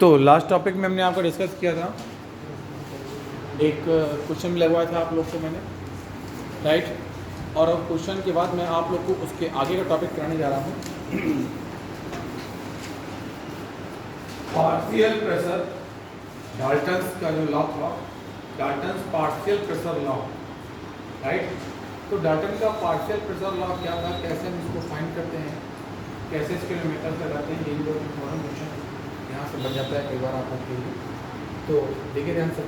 तो last topic में हमने आपको डिस्कस किया था, एक क्वेश्चन लगवाया था आप लोग से मैंने, राइट। और अब क्वेश्चन के बाद मैं आप लोग को उसके आगे का टॉपिक कराने जा रहा हूँ। पार्शियल प्रेशर, डाल्टन्स का जो लॉ था, Dalton's partial pressure law, right. तो डाल्टन का पार्शियल प्रेशर लॉ क्या था, कैसे हम इसको फाइंड करते हैं, कैसे इसके लिए मेथड लगाते हैं, यही दो इम्पोर्टेंट क्वेश्चन यहाँ से बन जाता है कई बार आप लोग के लिए। तो देखिए ध्यान से,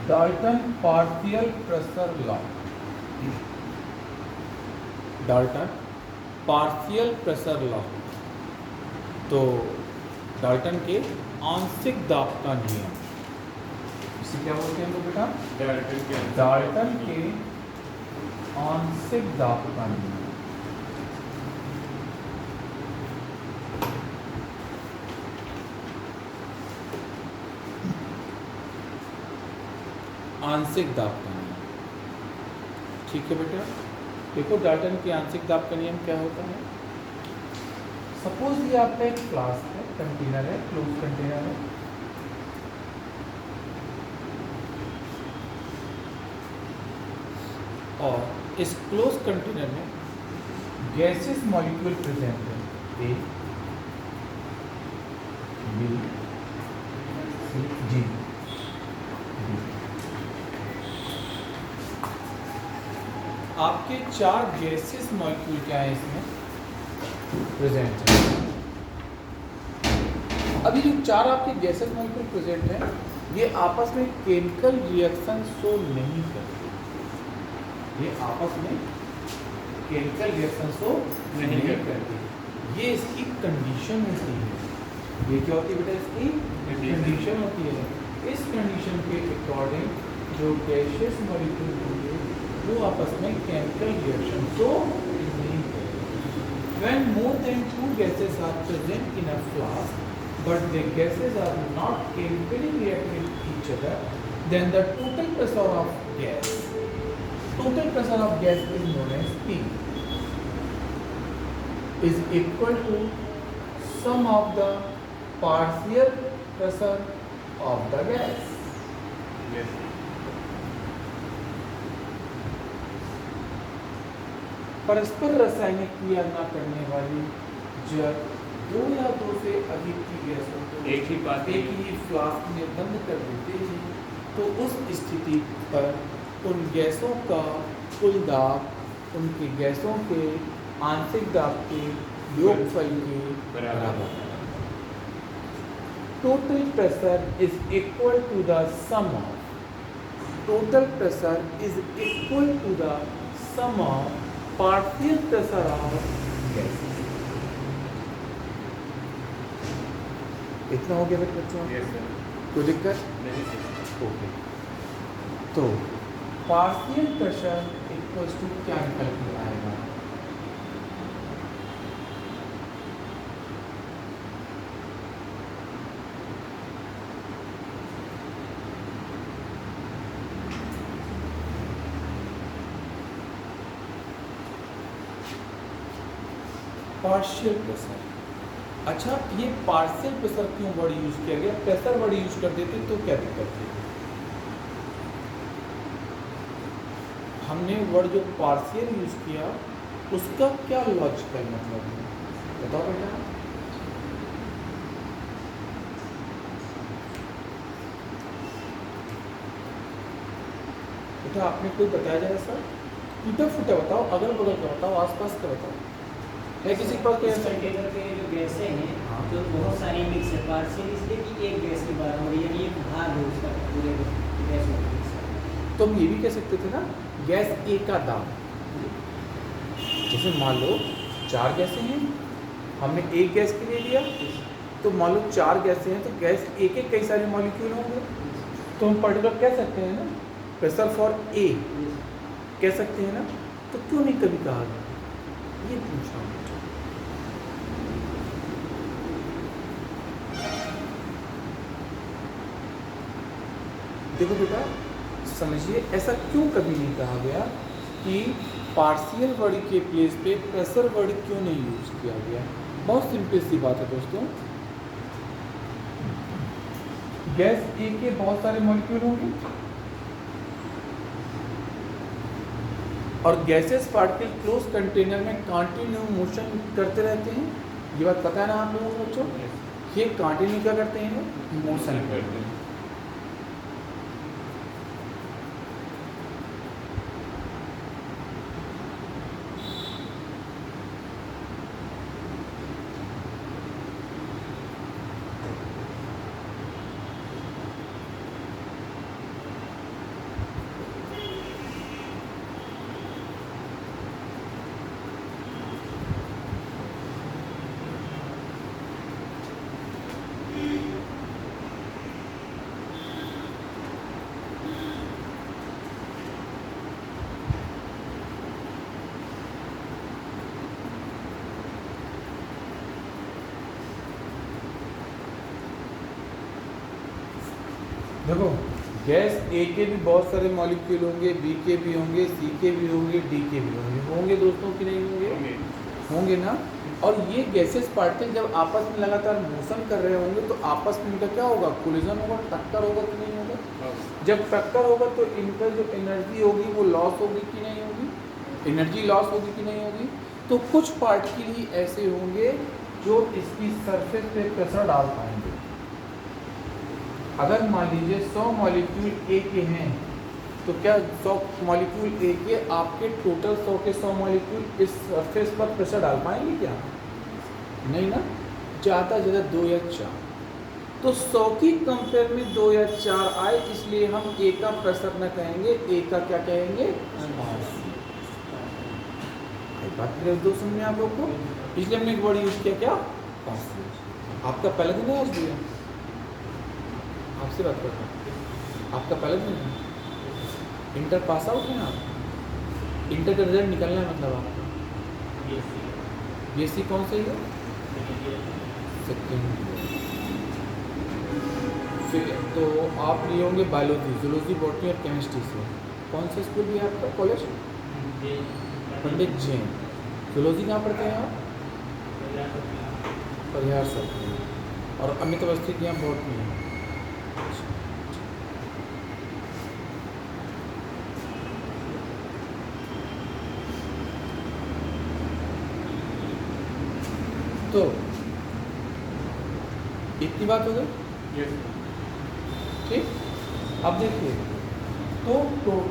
Dalton partial pressure law, Dalton partial pressure law. तो डाल्टन के आंशिक दाब का नियम, इसे क्या बोलते हैं हम लोग बेटा? डाल्टन के आंशिक दाब का नियम। आंशिक दाब का नियम, ठीक है बेटा। देखो डाल्टन के आंशिक दाब का नियम क्या होता है। सपोज ये आपका एक फ्लास्क है, कंटेनर है, क्लोज कंटेनर है, और इस क्लोज कंटेनर में गैसेस मॉलिक्यूल प्रेजेंट है, ए बी सी जी। आपके 4 गैसेस मॉलिक्यूल क्या है इसमें प्रेजेंट है। अभी जो 4 आपके गैसेस मॉलिक्यूल प्रेजेंट हैं, ये आपस में केमिकल रिएक्शन शो नहीं करते, ये आपस में केमिकल रिएक्शन शो नहीं करते। ये इसकी कंडीशन होती है। ये क्या होती है बेटा? इसकी कंडीशन होती है। इस कंडीशन के अकॉर्डिंग जो गैसेस मॉलिक्यूल होंगे वो आपस में केमिकल रिएक्शन शो नहीं करेंगे। When more than 2 gases are present in a flask, but the gases are not chemically reacting with each other, then the total pressure of gas is known as P, is equal to sum of the partial pressure of the gas. Yes. परस्पर रासायनिक क्रिया न करने वाली जब 2 या 2 से अधिक की गैसों को एक ही फ्लास्क में बंद कर देते हैं, तो उस स्थिति पर उन गैसों का कुल दाब उनकी गैसों के आंशिक दाब के योगफल के बराबर है। Total pressure is equal to the sum of partial pressure of gases. इतना हो गया बच्चों? कोई दिक्कत नहीं? ओके। तो पार्शियल प्रेशर इक्वल्स टू क्या निकल के आएगा? Partial pressure. अच्छा, ये पार्शियल प्रेशर क्यों वर्ड यूज किया गया? प्रेशर वर्ड यूज कर देते तो क्या दिक्कत थी? हमने वर्ड जो पार्शियल यूज किया उसका क्या लॉजिकल मतलब है, बताओ बेटा। बेटा आपने कोई बताया जाए सर? टूटा फूटा बताओ, अगल बगल का बताओ, आसपास का बताओ। है किसी के पास? कंटेनर के जो गैसें हैं जो बहुत सारी मिक्स है, पार्शियल इसलिए कि एक गैस के बराबर यानी एक भाग है उसका पूरे गैस में। तो हम ये भी कह सकते थे ना, गैस ए का दाब। जैसे मान लो 4 गैसें हैं, हमने एक गैस के लिए लिया, तो मान लो 4 गैसें हैं, तो गैस ए के कई सारे मॉलिक्यूल होंगे, तो हम पर्टिकुलर कह सकते हैं ना प्रेशर फॉर ए कह सकते हैं ना। तो क्यों नहीं कभी कहा गया, ये पूछा। देखो बेटा, समझिए ऐसा क्यों कभी नहीं कहा गया कि पार्शियल वर्ड के प्लेस पे प्रेशर वर्ड क्यों नहीं यूज किया गया। बहुत सिंपल सी बात है दोस्तों, गैस ए के बहुत सारे मॉलिक्यूल होंगे और गैसेस पार्टिकल क्लोज कंटेनर में कंटिन्यू मोशन करते रहते हैं। ये बात पता है ना आप लोगों को बच्चों? ये कंटिन्यू क्या करते हैं? मोशन करते हैं। देखो, गैस ए के भी बहुत सारे मॉलिक्यूल होंगे, बी के भी होंगे, सी के भी होंगे, डी के भी होंगे दोस्तों कि नहीं होंगे? होंगे ना। और ये गैसेस पार्टिकल जब आपस में लगातार मोशन कर रहे होंगे तो आपस में इनका क्या होगा? कोलिजन होगा, टक्कर होगा कि नहीं होगा? जब टक्कर होगा तो इनका जो एनर्जी होगी वो लॉस होगी कि नहीं होगी? एनर्जी लॉस होगी कि नहीं होगी? तो कुछ पार्टिकल ही ऐसे होंगे जो इसकी सरफेस पे प्रेशर डाल पाएंगे। अगर मान लीजिए 100 मॉलिक्यूल ए के हैं तो क्या 100 मॉलिक्यूल ए के आपके टोटल 100 के 100 मॉलिक्यूल इस सरफेस पर प्रेशर डाल पाएंगे क्या? नहीं ना, ज़्यादा ज़्यादा 2 या 4। तो 100 की कंपेयर में 2 या 4 आए, इसलिए हम ए का प्रेशर न कहेंगे, ए का क्या कहेंगे? बात करें दो समझ आप लोग को, इसलिए हमने एक वर्ड यूज किया क्या? आपका पहला दिन है आज भी? आपसे बात करता हूँ, आपका पहला दिन है? इंटर पास आउट है आप? इंटर का रिजल्ट निकलना है मतलब आपका? बीएससी कौन से है? सेकेंड। फिर तो आप लिए होंगे बायोलॉजी, जूलॉजी, बॉटनी और केमिस्ट्री से। कौन सा स्कूल भी है आपका? कॉलेज पंडित जैन। जूलॉजी कहाँ पढ़ते हैं आप? परिहार सब। और अमित अवस्थी की यहाँ बॉटनी है। तो इतनी बात हो गई, ठीक। अब देखिए, तो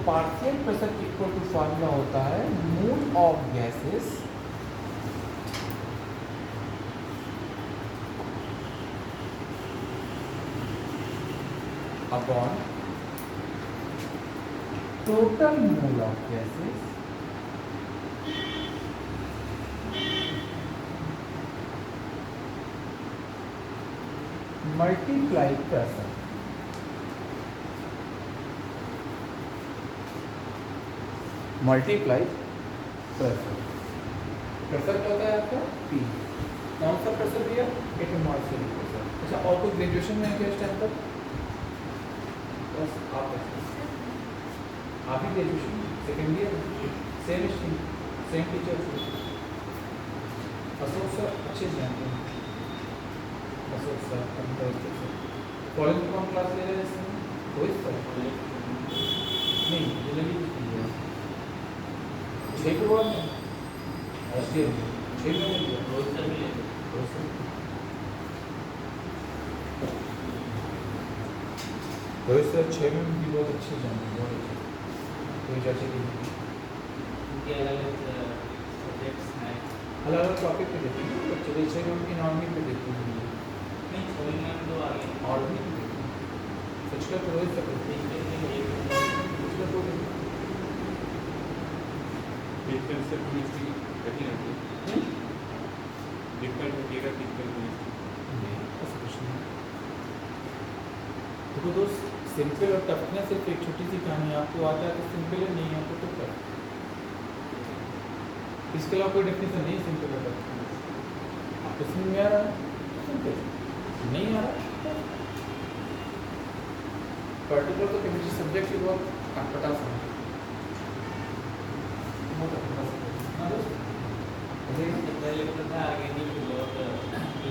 partial pressure equal to formula होता है mole of gases upon total mole of gases multiply pressure. Multiply pressure. Pressure क्या होता है आपका? पी। कौन सा प्रेशर दिया? Atmospheric pressure. अच्छा, और कोई ग्रेजुएशन में क्या इस टाइम तक? बस आप ही graduation second year, same stream, same teacher. Ashok sir अच्छे से जानते हैं। अशोक सर, कॉलेज में कौन क्लास ले रहे हैं इसमें? कोई सर नहीं, जनरली कुछ नहीं है। 6 के बाद में 6 में रोज सर मिले, रोज सर रोहित सर 6 में भी बहुत अच्छे जानते हैं, बहुत अच्छे। कोई चर्चा की उनके अलग सब्जेक्ट्स हैं, अलग अलग टॉपिक पे देती हैं बच्चे। 6 में उनकी नॉर्मल पे देती हैं, नहीं 6 में तो आगे और भी देती हैं। सच का तो रोहित सर करते हैं, उसका तो डिफरेंस से केमिस्ट्री कठिन होती है। डिफरेंट होतीगा फिजिकल केमिस्ट्री ऐसा कुछ नहीं। देखो दोस्त, सिंपल और टफ ना सिर्फ एक छोटी सी कहानी, आपको आता है तो सिंपल है, नहीं आता तो टफ। इसके अलावा कोई डेफिनेशन नहीं सिंपल और टफ। आपको समझ में आ रहा है तो सिंपल, नहीं आ रहा पर्टिकुलर तो केमिस्ट्री सब्जेक्ट ही बहुत अटपटा सा है, बहुत अटपटा सा है। हाँ दोस्त? पहले तो था ऑर्गेनिक बहुत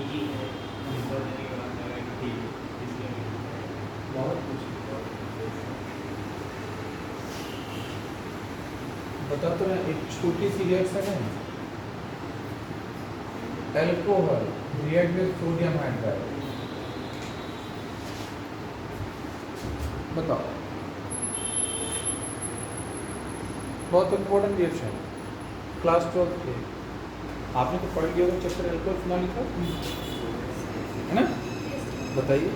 इजी है, रिपोर्ट देने के बाद लगा कि ठीक है, इसलिए बहुत कुछ बता तो रहे, एक छोटी सी रिएक्शन है, alcohol react with sodium hydride, बताओ, बहुत इंपॉर्टेंट रिएक्शन है, क्लास 12 के आपने तो पढ़ लिया होगा चैप्टर एल्कोहल फिनोलिक, है ना? बताइए।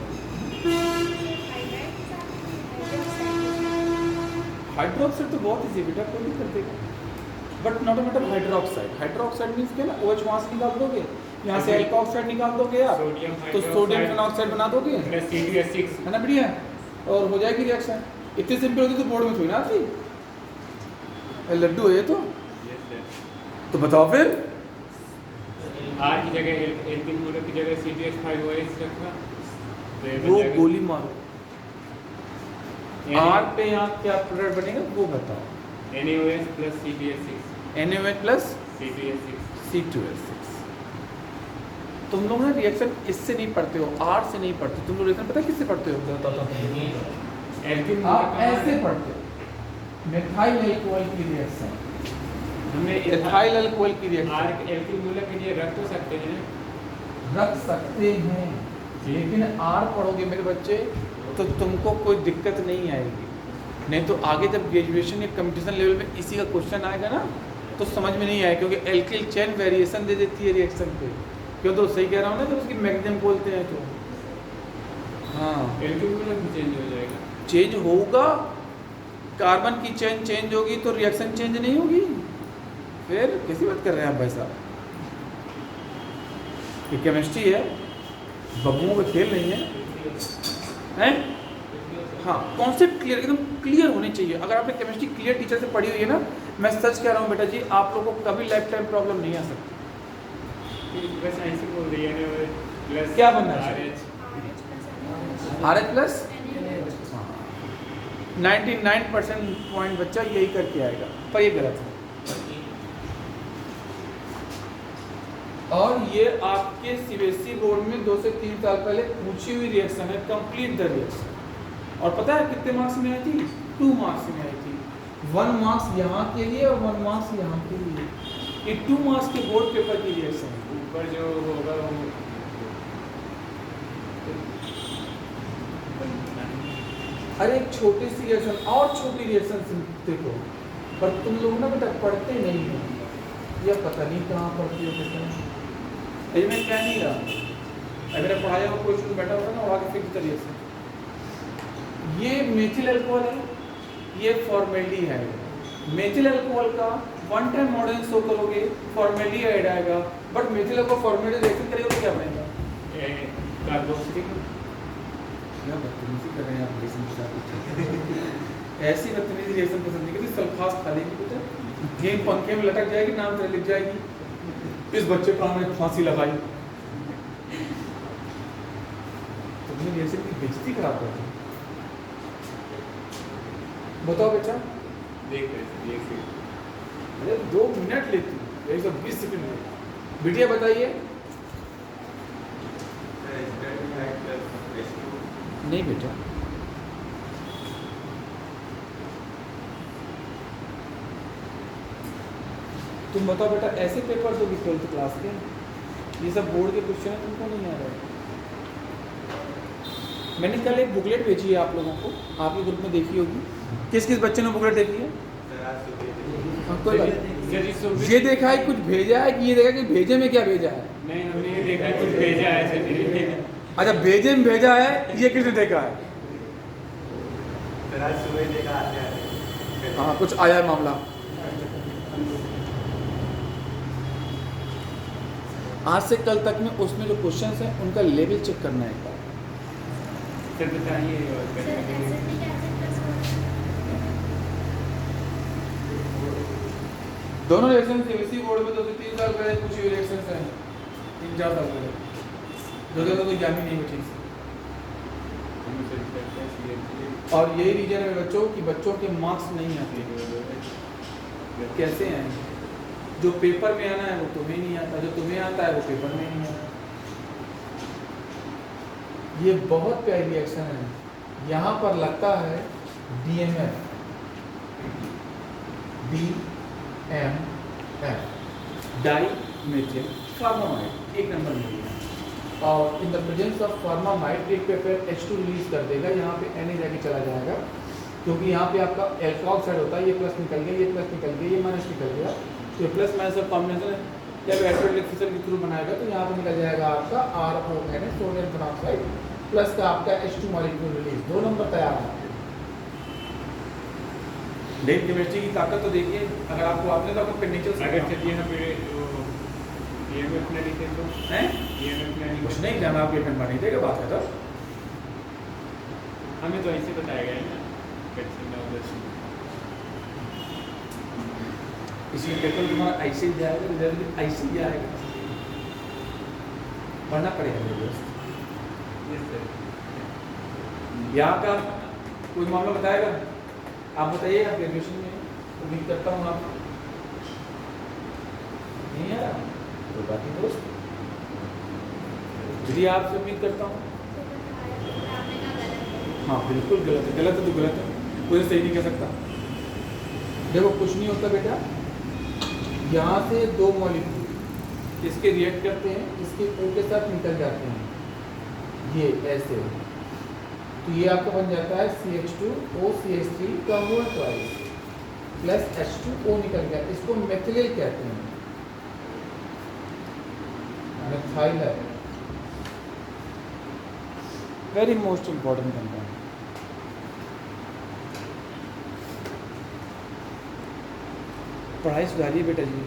हाइड्रोक्साइड तो बहुत इजी बेटा, कोई नहीं कर देगा, but not a matter hydroxide. Hydroxide means क्या ना, OH वहाँ से निकाल दोगे, यहाँ से एल्कोऑक्साइड निकाल दोगे आप, तो सोडियम फिनॉक्साइड बना दोगे, C2H6 है ना बढ़िया, और हो जाएगी रिएक्शन। इतनी सिंपल होती तो बोर्ड में थोड़ी ना आती, लड्डू है ये तो। तो बताओ फिर, R की जगह एल्किल मूलक की जगह C2H5OH रखा, तो ये बन वो जाएगा गोली मारो, Na- R पे यहाँ क्या प्रोडक्ट बनेगा वो बताओ। NaOH plus C2H6 NaOH plus C2H6 C2H6। तुम लोग ना रिएक्शन इससे नहीं पढ़ते हो, R से नहीं पढ़ते, तुम लोग रिएक्शन पता है किससे पढ़ते हो? एल्किल आप ऐसे पढ़ते हो, मिथाइल अल्कोहल की रिएक्शन, हमने इथाइल अल्कोहल की R रिएक्शन एल्किल मूलक के लिए रख तो सकते हैं, रख सकते हैं, लेकिन R पढ़ोगे मेरे बच्चे तो तुमको कोई दिक्कत नहीं आएगी। नहीं तो आगे जब ग्रेजुएशन या कंपटीशन लेवल में इसी का क्वेश्चन आएगा ना तो समझ में नहीं आएगा, क्योंकि एल्किल चेन वेरिएशन दे देती है रिएक्शन पे। क्यों तो सही कह रहा हूँ ना, जब उसकी मैग्नीशियम बोलते हैं तो हाँ एल्किल मूलक भी चेंज हो जाएगा। चेंज होगा, कार्बन की चेन चेंज होगी तो रिएक्शन चेंज नहीं होगी। फिर कैसी बात कर रहे हैं आप भाई साहब, ये केमिस्ट्री है, बबुओं का खेल नहीं है। हाँ, कॉन्सेप्ट क्लियर, एकदम क्लियर होने चाहिए। अगर आपने केमिस्ट्री क्लियर टीचर से पढ़ी हुई है ना, मैं सच कह रहा हूँ बेटा जी, आप लोगों को कभी लाइफ टाइम प्रॉब्लम नहीं आ सकती। बस ऐसे बोल रही है ना, प्लस क्या बनना है? RH RH प्लस 99% पॉइंट बच्चा यही करके आएगा, पर ये गलत है। और ये आपके CBSE बोर्ड में 2 से 3 साल पहले पूछी हुई रिएक्शन है, कंप्लीट द रिएक्शन। और पता है कितने मार्क्स में आई थी? 2 मार्क्स में आई थी। 1 मार्क्स यहाँ के लिए और 1 मार्क्स यहाँ के लिए। ये 2 मार्क्स के बोर्ड पेपर की रिएक्शन है। ऊपर जो होगा वो अरे एक छोटी सी रिएक्शन और छोटी रिएक्शन देखो, पर तुम लोग ना बेटा पढ़ते नहीं हो, या पता नहीं कहाँ पढ़ती हो बेटा। ये मैं कह नहीं रहा, अगर पढ़ाया हुआ कोई स्टूडेंट बैठा होगा ना, और आगे फिक्स करिए से ये मेथिल अल्कोहल है, ये फॉर्मेल्डिहाइड है। मेथिल अल्कोहल का 1 टाइम मॉडल शो करोगे, फॉर्मेल्डिहाइड आएगा, but methyl alcohol formaldehyde reaction करेगा तो क्या बनेगा? कार्बोक्सिलिक। क्या बदतमीजी कर रहे हैं आप रिएक्शन के साथ? ऐसी बदतमीजी रिएक्शन पसंद नहीं करती, सल्फास खा लेगी बेटा, गेम पंखे में लटक जाएगी, नाम तेरा लिख जाएगी, इस बच्चे प्राण में फांसी लगाई। तुमने रिएक्शन की बेइज्जती करा दी। बताओ बेटा, देख रहे थे अरे 2 मिनट लेती हूँ, 120 सेकंड में। बिटिया बताइए। नहीं बेटा, तुम बताओ बेटा, ऐसे पेपर दोगे 12th क्लास के? ये सब बोर्ड के क्वेश्चन है, तुमको नहीं आ रहा है। मैंने कल एक बुकलेट भेजी है आप लोगों को, आपके ग्रुप में देखी होगी। किस किस बच्चे ने बुकलेट देखी है? हाँ, कोई बात नहीं। ये देखा है कुछ भेजा है कि ये देखा कि भेजे में क्या भेजा है? नहीं, हमने ये देखा कुछ भेजा है सर। अच्छा, भेजे में भेजा है, ये किसने देखा है? हाँ, कुछ आया है मामला। आज से कल तक में उसमें जो क्वेश्चंस हैं उनका लेवल चेक करना है। सर बताइए। दोनों रिएक्शन CBSE बोर्ड में 2 से 3 साल पहले पूछी हुई रिएक्शंस हैं, 3-4 साल पहले, जो तो कोई जान ही नहीं हुई ठीक से। में से करते हैं CH3 और यही रीजन है बच्चों कि बच्चों के मार्क्स नहीं आते। कैसे हैं? जो पेपर में आना है वो तुम्हें नहीं आता, जो तुम्हें आता है वो पेपर में नहीं आता। ये बहुत प्यारी रिएक्शन है। यहाँ पर लगता है DMF, DMF, di methyl formamide, 1 number में लिया। और in the presence of formamide एक पेपर H2 रिलीज कर देगा, यहाँ पे Na जाके चला जाएगा, क्योंकि यहाँ पे आपका एल्कोहल साइड होता है, ये प्लस निकल गया, ये प्लस निकल गया, ये माइनस निकल गया। तो प्लस माइनस का कॉम्बिनेशन जब एसिड फिसल के थ्रू बनाएगा तो यहाँ पर निकल जाएगा आपका RONA, सोडियम पेरोक्साइड, प्लस का आपका H2 मॉलिक्यूल रिलीज, 2 नंबर तैयार है। डेट केमिस्ट्री की ताकत तो देखिए, अगर आपको आपने तो आपको नेचर अगर चलिए हम EMF ना लिखे तो हैं EMF ना लिखे कुछ नहीं कहना, आपके पेपर नहीं देगा बात है तो हमें तो ऐसे बताया गया है ना इसलिए पेपर तुम्हारा ऐसे ही जाएगा, रिजल्ट भी ऐसे ही आएगा, पढ़ना पड़ेगा मेरे दोस्त। यहाँ का कोई मामला बताएगा? आप बताइए, आप ग्रेजुएशन में उम्मीद करता हूँ आप नहीं है कोई बात नहीं दोस्त, जी आपसे उम्मीद करता हूँ। हाँ बिल्कुल गलत है, गलत है तो गलत है, कोई सही नहीं कह सकता। देखो कुछ नहीं होता बेटा, यहाँ से 2 मॉलिक्यूल इसके रिएक्ट करते हैं, इसके O के साथ निकल जाते हैं, ये ऐसे, तो ये आपका बन जाता है CH2O CH3 का हुआ ट्वाइस प्लस H2O निकल गया, इसको मेथिलेट कहते हैं, मेथाइल है, वेरी मोस्ट इम्पोर्टेंट कंपाउंड। पढ़ाई सुधारिए बेटा जी,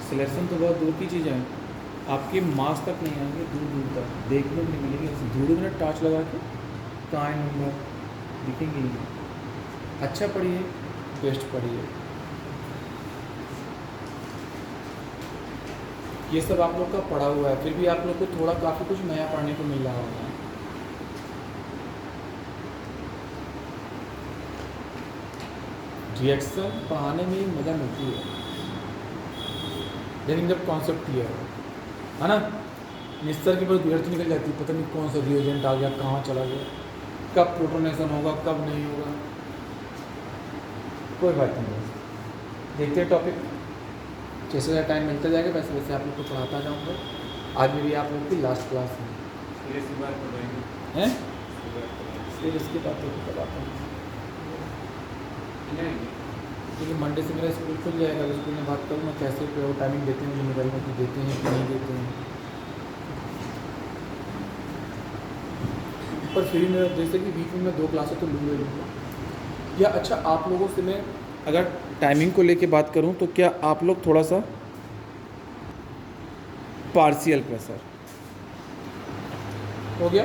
सिलेक्शन तो बहुत दूर की चीज़ है, आपके मार्क्स तक नहीं आएंगे, दूर दूर तक देखने को नहीं मिलेंगे, धूल में टॉर्च लगा के कहाँ नंबर दिखेंगे नहीं। अच्छा पढ़िए, बेस्ट पढ़िए, ये सब आप लोग का पढ़ा हुआ है, फिर भी आप लोग को थोड़ा काफ़ी कुछ नया पढ़ने को मिल रहा होगा। रिएक्शन पढ़ाने में ही मज़ा मिलती है, लेकिन जब कॉन्सेप्ट क्लियर है ना, निस्तर के बाद विरक्ति निकल जाती है, पता नहीं कौन सा रिएजेंट आ गया, कहाँ चला गया, कब प्रोटोनेशन होगा, कब नहीं होगा, कोई बात नहीं। देखते हैं टॉपिक, जैसे जैसे टाइम मिलता जाएगा वैसे वैसे आप लोग को पढ़ाता जाऊँगा। आज मेरी आप लोग की लास्ट क्लास है हैं, फिर इसके बाद तो बताता हूँ, क्योंकि मंडे से मेरा स्कूल खुल जाएगा, तो स्कूल में बात करूँ मैं कैसे टाइमिंग देते हैं, निकलने की देते हैं कि नहीं देते हैं। पर फ्री में जैसे कि वीक में मैं 2 क्लासें तो लूँगा लूँगा। या अच्छा आप लोगों से मैं अगर टाइमिंग को लेके बात करूँ तो क्या आप लोग थोड़ा सा पार्शियल प्रेशर हो गया,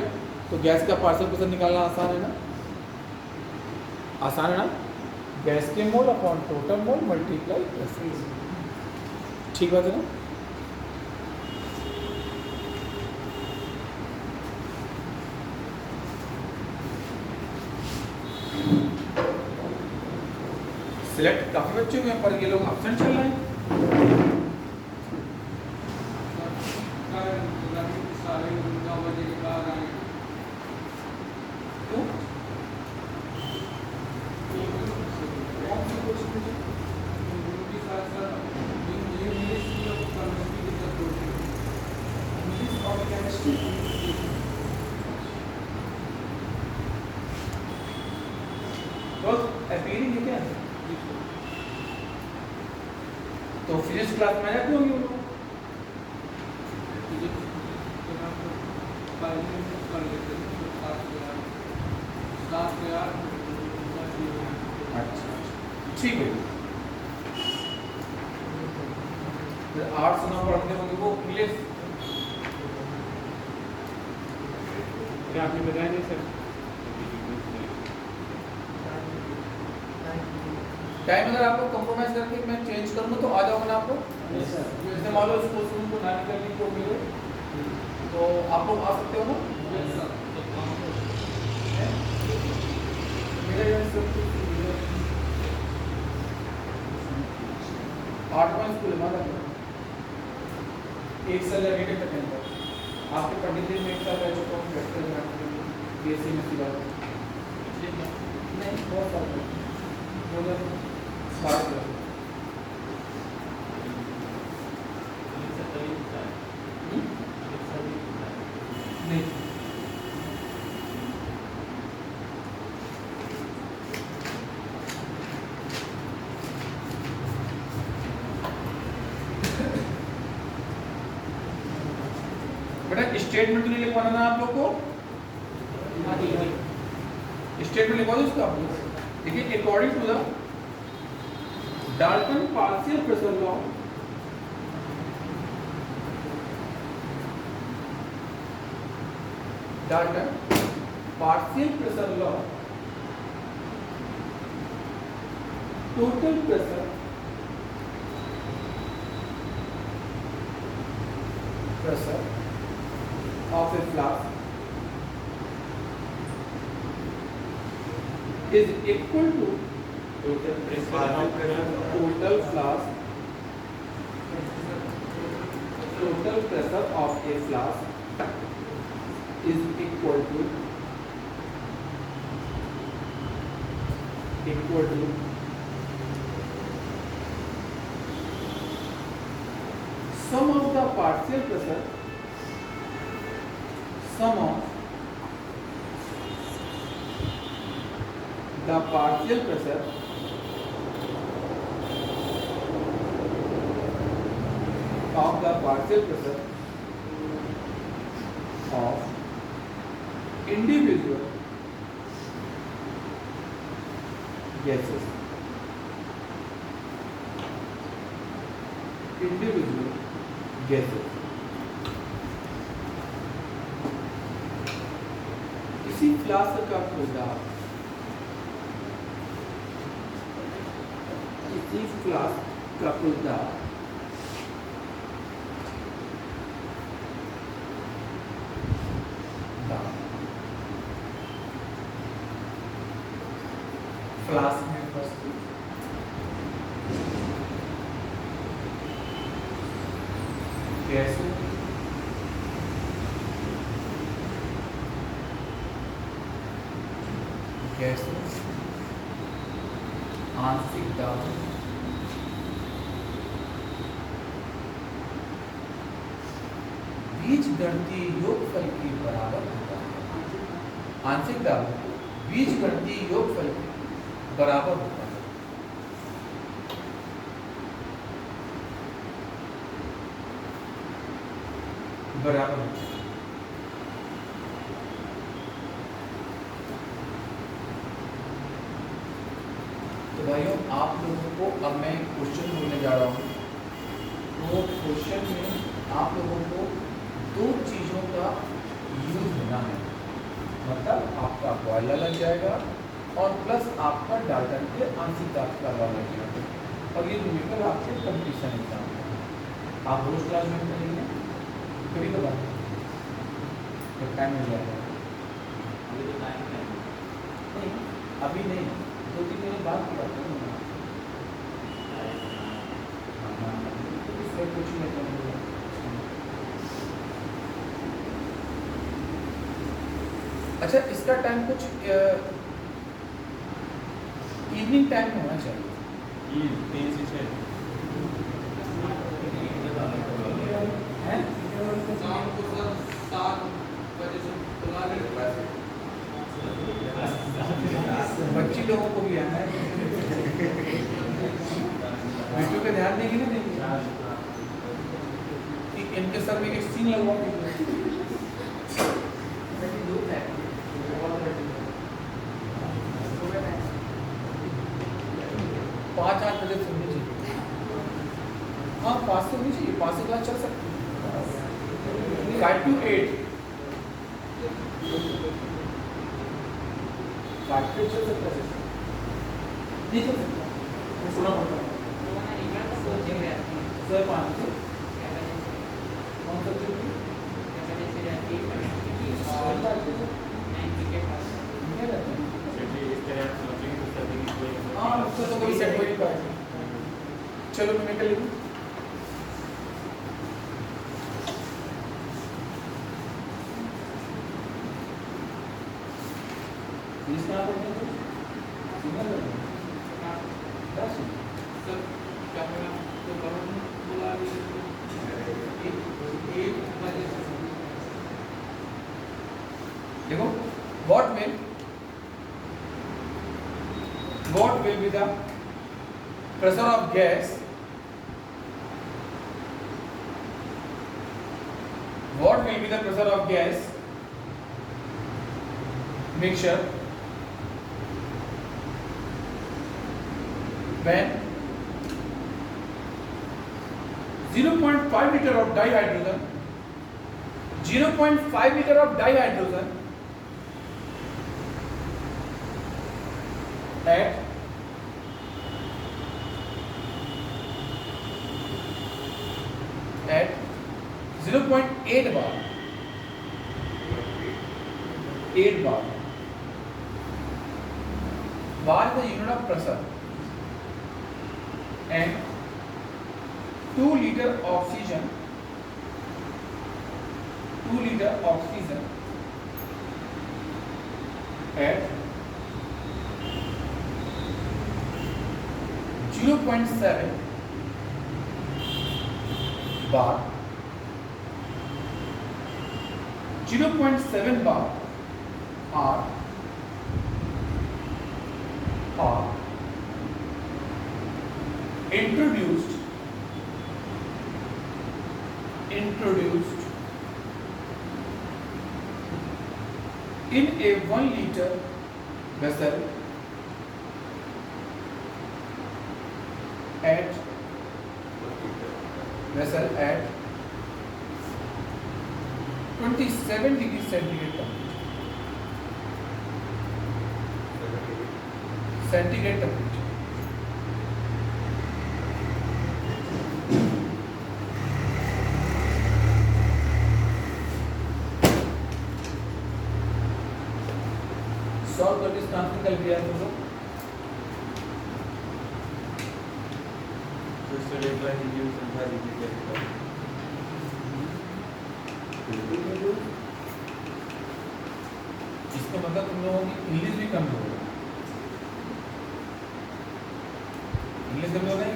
तो गैस का पार्शियल प्रेशर निकालना आसान है ना, आसान है ना, गैस के मोल अपॉन टोटल मोल मल्टीप्लाई प्रेशर, ठीक बात है ना। सिलेक्ट काफ़ी बच्चे हुए हैं पर ये लोग एब्सेंट चल रहे हैं। तो फिजिक्स क्लास में आया क्यों नहीं अच्छा ठीक है, आर्ट्स ना पढ़ते होंगे वो इंग्लिश क्या आपने बताया नहीं सर, टाइम अगर आपको कंप्रोमाइज करके मैं चेंज करूँगा तो आ जाओगे ना आपको, जैसे मान लो स्पोर्ट्स रूम को ना निकलने को मिले तो आप लोग आ सकते हो ना, आठवां स्कूल है माना एक साल लगेगा सेकंड पर आपके पंडित जी में एक साल रह चुका हूँ वेक्टर बीएससी में सिवा नहीं बहुत साल 2012 नहीं बेटा स्टेटमेंट नहीं लिखवाना ना आप लोग को स्टेटमेंट लिखवा दो इसका देखिए according to the Dalton partial pressure law Dalton partial pressure law total pressure of a flask is equal to total pressure of a flask is equal to sum of the partial pressure of the partial pressure of individual gases. इसी flask का खुदा flask में first gases आंशिक दाब बीजगणितीय योगफल के बराबर होता है। आंशिक दाब बीजगणितीय योगफल के बराबर होता है। तो भाइयों आप लोगों को अब मैं क्वेश्चन बोलने जा रहा हूँ। तो क्वेश्चन में आप लोगों को दो चीज़ों का यूज होना है, मतलब आपका बॉयलर लग जाएगा और प्लस आपका डाल्टन के आंशिक दाब का लॉ लग जाएगा। और ये न्यूमेरिकल आपके कंपटीशन एग्जाम है, आप रोज क्लास में करेंगे कभी तो बात जब टाइम मिल जाएगा। नहीं अभी नहीं, 2-3 दिन बाद की बात करूँगा। कुछ नहीं करूँगा। अच्छा इसका टाइम कुछ इवनिंग टाइम में होना चाहिए। 3 से 6 शाम को सर 7 बजे से बच्ची लोगों को भी आना है, बेटों पे ध्यान देंगे ना देंगे कि इनके सर में एक सीन लगवाओगे। 5-8 बजे सुननी चाहिए। हाँ 5 से होनी चाहिए, 5 से क्लास चल सकती है। 5 to 8 चल सकता है, नहीं चल सकता। सुना पड़ता है सर 5 से कौन सा इस तरह चलो न्यूमेरिकल लिखो। इसका आप पढ़ते हो सिंगल सर कैमरा तो कवर बोला एक देखो what will be the pressure of gas, what will be the pressure of gas mixture when 0.5 liter of dihydrogen 0.5 liter of dihydrogen at 0.8 bar 8 bar is the unit of pressure and 2 liter oxygen at 0.7 bar 0.7 bar are introduced in a 1 liter vessel at 27 degrees centigrade temperature. Solve करके इस transfer कर दिया तुम लोग। इसका मतलब तुम लोगों की इंग्लिश भी कम हो गई। इंग्लिश कम हो गई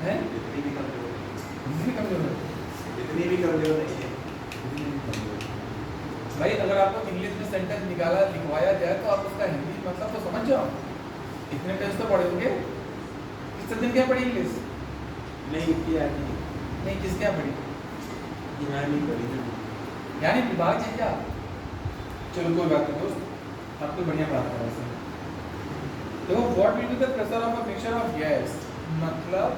है? इंग्लिश भी कम हो गई। भाई अगर आपको इंग्लिश में सेंटेंस निकाला लिखवाया जाए तो आप उसका हिंदी मतलब तो समझ जाओ। इतने टेस्ट तो पढ़े होंगे। किस दिन क्या पढ़ी इंग्लिश? नहीं किया नहीं किसके यहाँ पढ़ी? नहीं पढ़ी यानी विभाग चाहिए आप। चलो कोई बात नहीं दोस्त, आपको बढ़िया बात कर रहे हैं। तो what will be the pressure of a mixture of gas, मतलब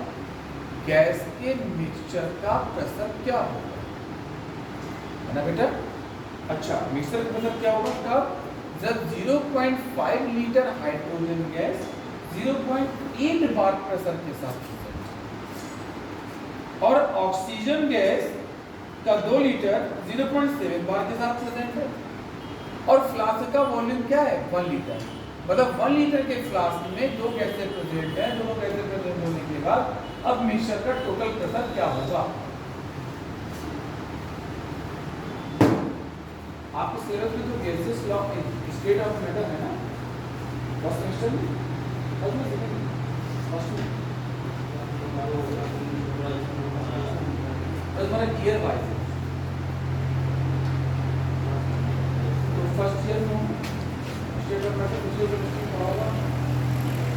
गैस के मिक्सचर का प्रेशर क्या होगा, है ना बेटा? अच्छा, मिक्सचर का प्रेशर क्या होगा कब? जब 0.5 लीटर हाइड्रोजन गैस 0.8 बार प्रेशर के साथ और ऑक्सीजन गैस का 2 लीटर 0.7 बार के साथ प्रेजेंट है। और फ्लास्क का वॉल्यूम क्या है? 1 लीटर। मतलब 1 लीटर के फ्लास्क में दो गैसें प्रेजेंट है। दोनों गैसें प्रेजेंट होने के बाद अब मिक्सचर का टोटल प्रेशर क्या होगा? आपको सिलेबस में जो gases law state of matter है ना, फर्स्ट सेमेस्टर में हमारा ईयर वाइज है। तो फर्स्ट ईयर में स्टेट ऑफ मैटर दूसरे सेमेस्टर में पढ़ा होगा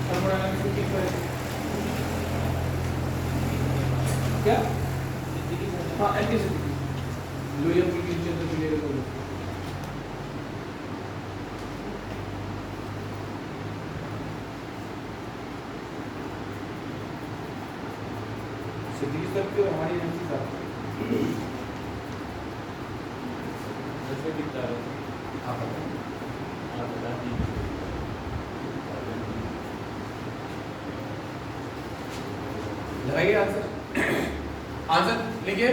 थर्मोडायनामिक्स की है क्या? हाँ एंटीसिटी लोअर फ्रीक्वेंसी तो मिलेगा तो सकते हो हमारी एनसी साहब जैसे कितना है आप बताइए। आप बता दीजिए। लगाइए आंसर। आंसर लिखिए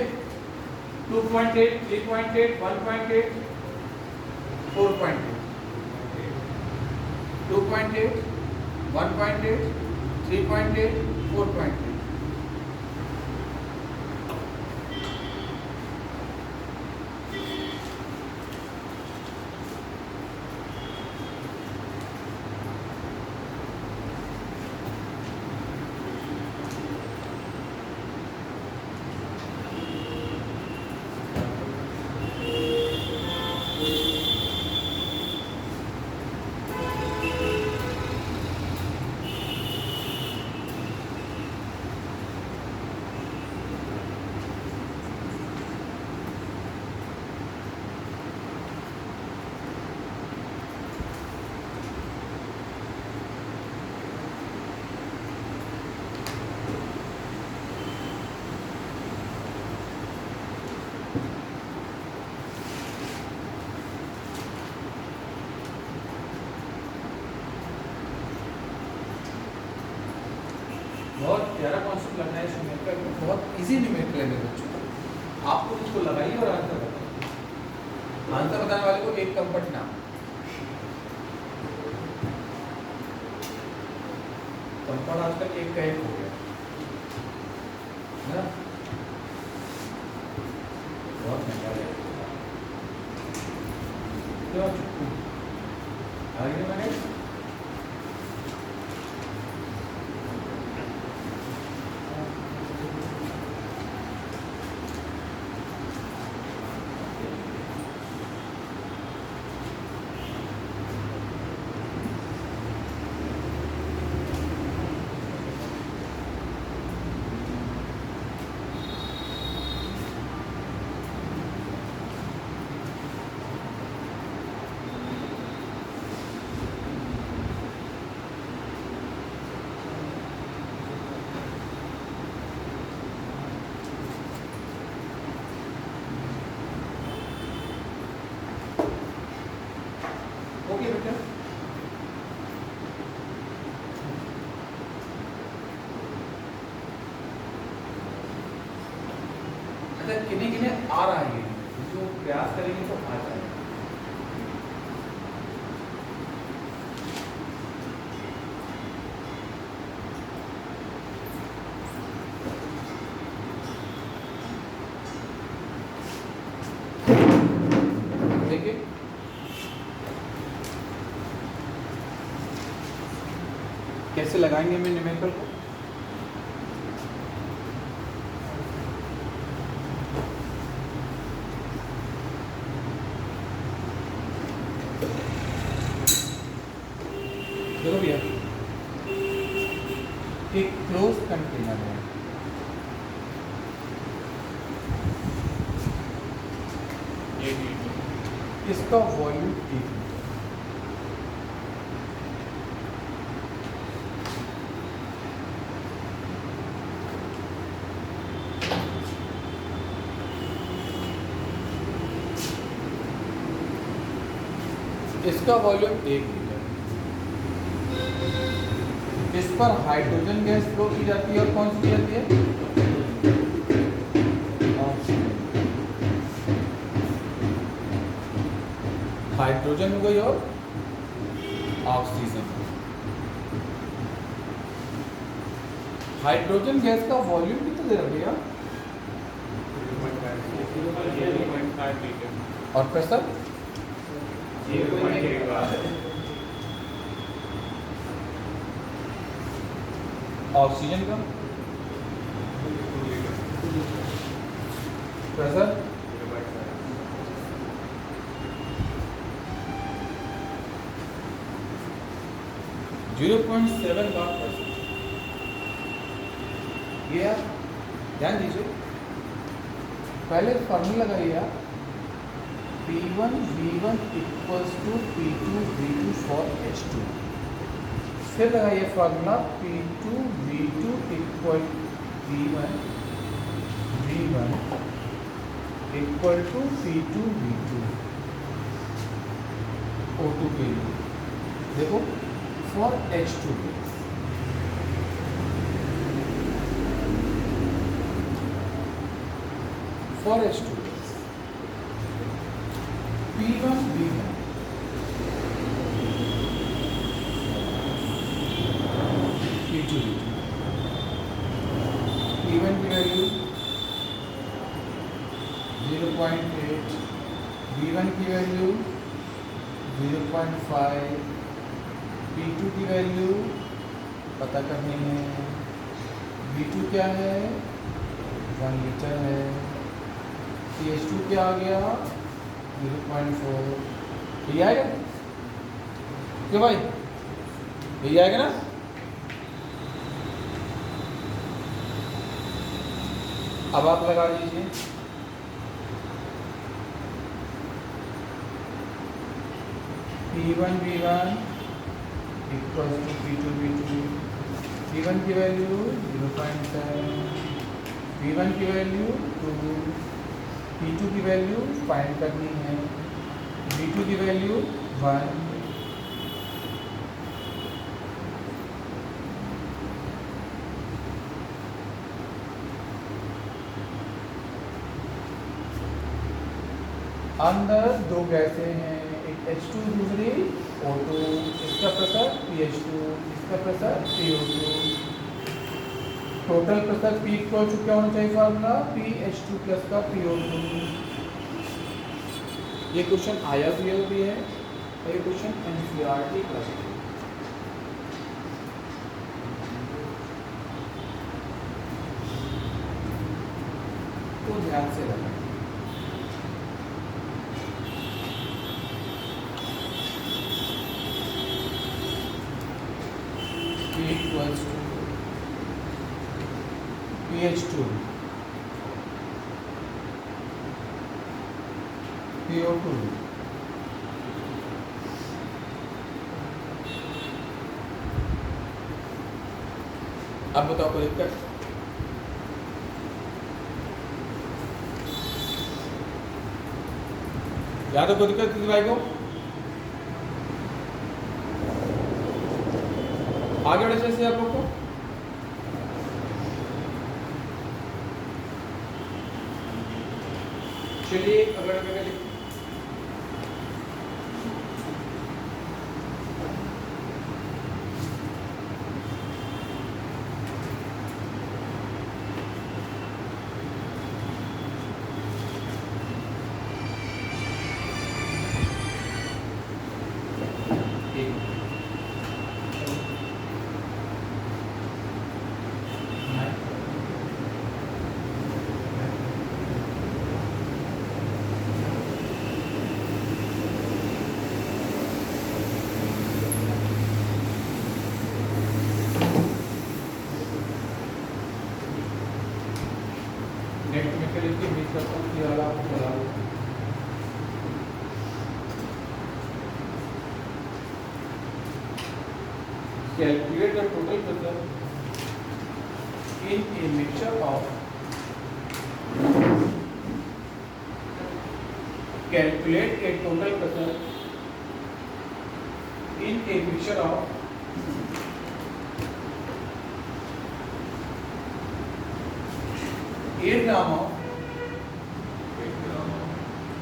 2.8, 3.8, 1.8, 4.8, 2.8, 1.8, 3.8, 4.8। बहुत प्यारा कॉन्सेप्ट लगना है इस न्यूमेरिकल में, बहुत इजी न्यूमेरिकल है मेरे बच्चों। आपको इसको लगाइए और आंसर बताइए। आंसर बताने वाले को एक कम पटना। कंपाउंड आजकल एक का एक हो गया है ना, बहुत महंगा है। क्यों चुप्पू आगे मैंने ओके बेटा। अच्छा किन्हें किन्हें आ रहा है, जो प्रयास करेंगे तो आ जाएगा। देखिए कैसे लगाएंगे मैं न्यूमेरिकल को। देखो भैया एक क्लोज कंटेनर है, इसका वॉल्यूम 1 लीटर। इसका वॉल्यूम 1 लीटर। इस पर हाइड्रोजन गैस फ्लो की जाती है और कौन सी की जाती है, ऑक्सीजन। हाइड्रोजन हो गई और ऑक्सीजन। हाइड्रोजन गैस का वॉल्यूम कितना दे रहा भैया, 0.5 लीटर और प्रेशर 0.1 बार। ऑक्सीजन का प्रेशर 0.7 बार प्रेशर। ये आप ध्यान दीजिए, पहले फॉर्मूला लगाइए आप, P1 V1 equals to P2 V2 for H2। फिर लगाइए formula P2 V2 equal V1 equal to P2 V2 O2 के लिए। देखो for H2 for H2 P1 V1 P1 की वैल्यू 0.8, B1 की वैल्यू 0.5, P2 की वैल्यू पता करनी है। B2 क्या है, 1 लीटर है। CH2 क्या आ गया, 0.4। ये आएगा क्यों भाई, यही आएगा ना। अब आप लगा लीजिए, P1 B1 equal to P2 B2। P1 की वैल्यू 0.7, B1 की वैल्यू 2, P2 की वैल्यू फाइंड करनी है, B2 की वैल्यू 1। अंदर दो गैसें हैं, एक H2 दूसरी O2, इसका प्रेशर PH2, इसका pressure PO2। Total pressure P equal to क्या होना चाहिए, फार्मूला PH2 प्लस का PO2। ये क्वेश्चन आया भी है और ये क्वेश्चन NCERT क्लास है। तो ध्यान से रखना। P equals to PH2 PO2 अब बताओ कोई दिक्कत। या तो कोई दिक्कत किसी भाई को, आगे बढ़े जैसे आप लोग को। चलिए अगर नेक्स्ट में फिर इसके बीच करता हूँ कि वाला आपको बता दूँ। Calculate the total pressure in a mixture of calculate a total pressure in a mixture of 8 gram of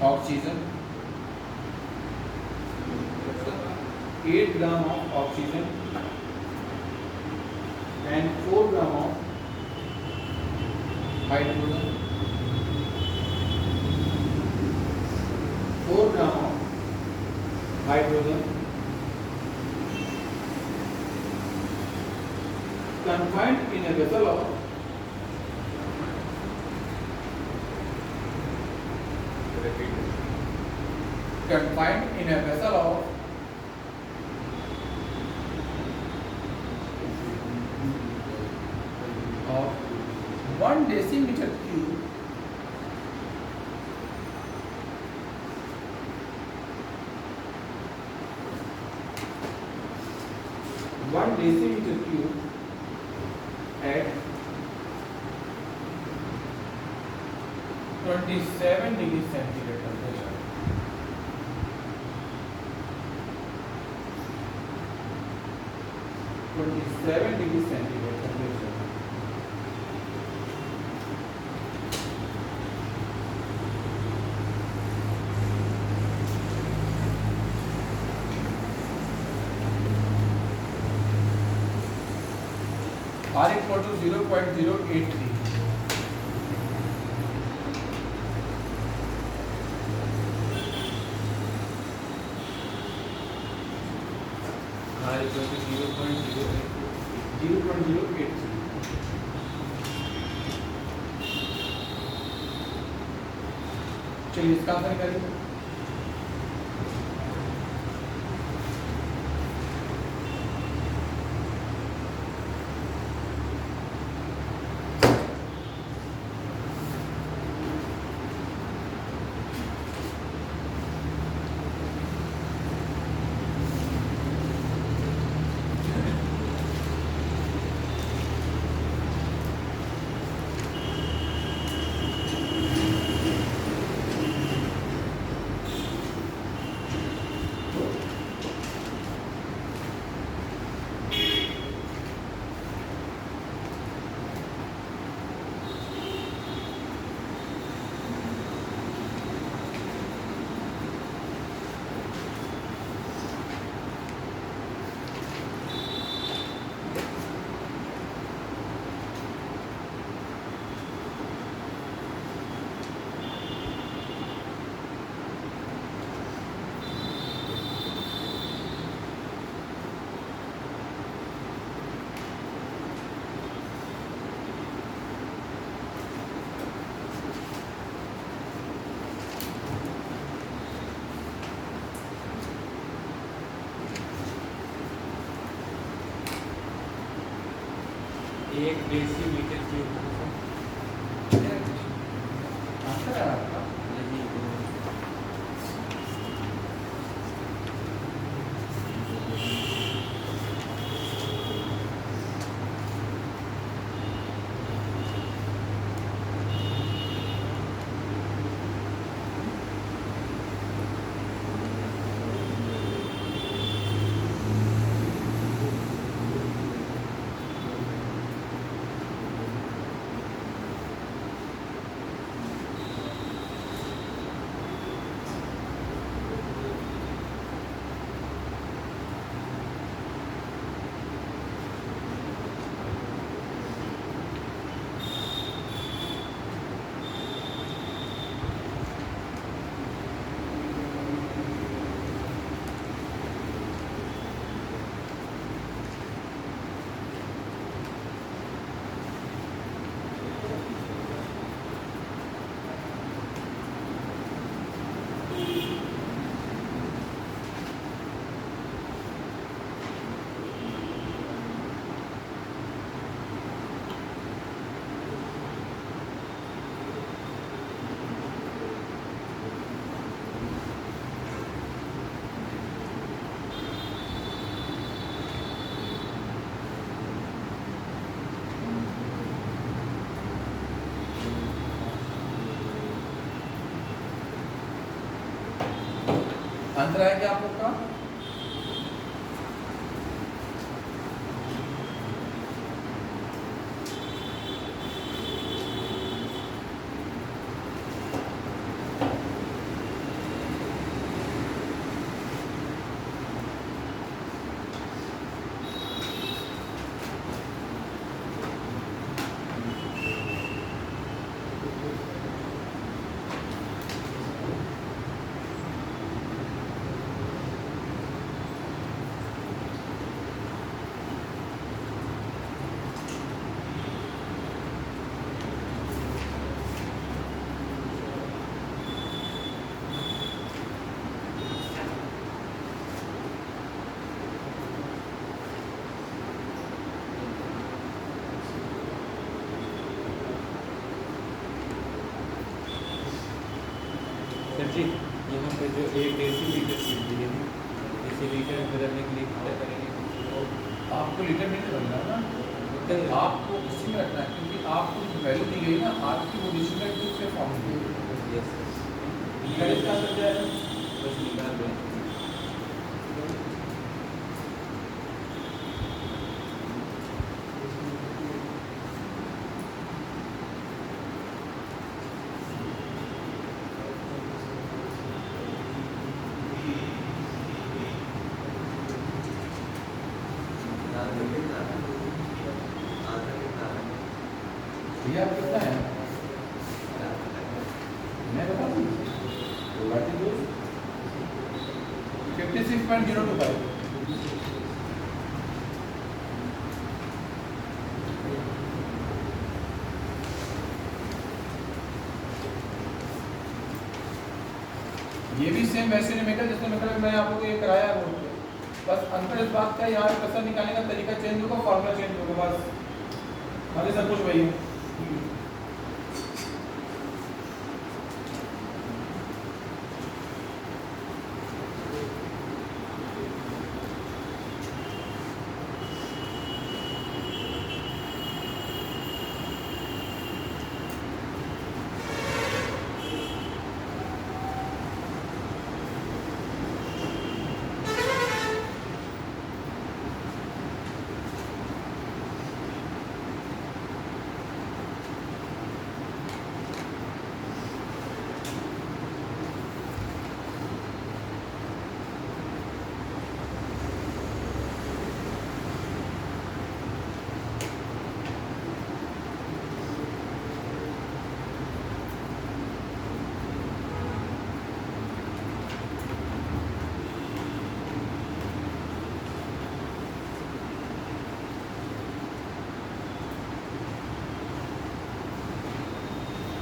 oxygen, 8 gram of oxygen and 4 gram of hydrogen, 4 gram of hydrogen confined in a vessel of confined in a vessel of 1 decimeter cube at 27 degree centigrade temperature. Degree centigrade temperature. R equal to 0.083. 6.083। चलिए इसका answer निकालिए। एक decimetre cube answer है आपका। नहीं answer आया क्या आप लोग का? सर जी यहाँ पे जो एक डेसीमीटर क्यूब दिए हैं डेसीमीटर बदलने के लिए क्या करेंगे? आपको लीटर में नहीं बनना है ना, आपको इसी में रखना है क्योंकि आपको जो वैल्यू दी गई ना आपकी वो डेसिमल क्यूब के फॉर्म में दी यस गई है। इसका आंसर क्या है? बस निकाल रहे हैं। भैया आप कितना है? मैं बता दूँ 56.025 ये भी सेम वैसे नहीं मेकर जैसे मतलब मैंने आप लोगों को ये कराया रोड पे, बस अंतर इस बात का है यहाँ पे प्रेशर निकालने का तरीका चेंज होगा, फॉर्मूला चेंज होगा, बस बाकी सब कुछ वही है।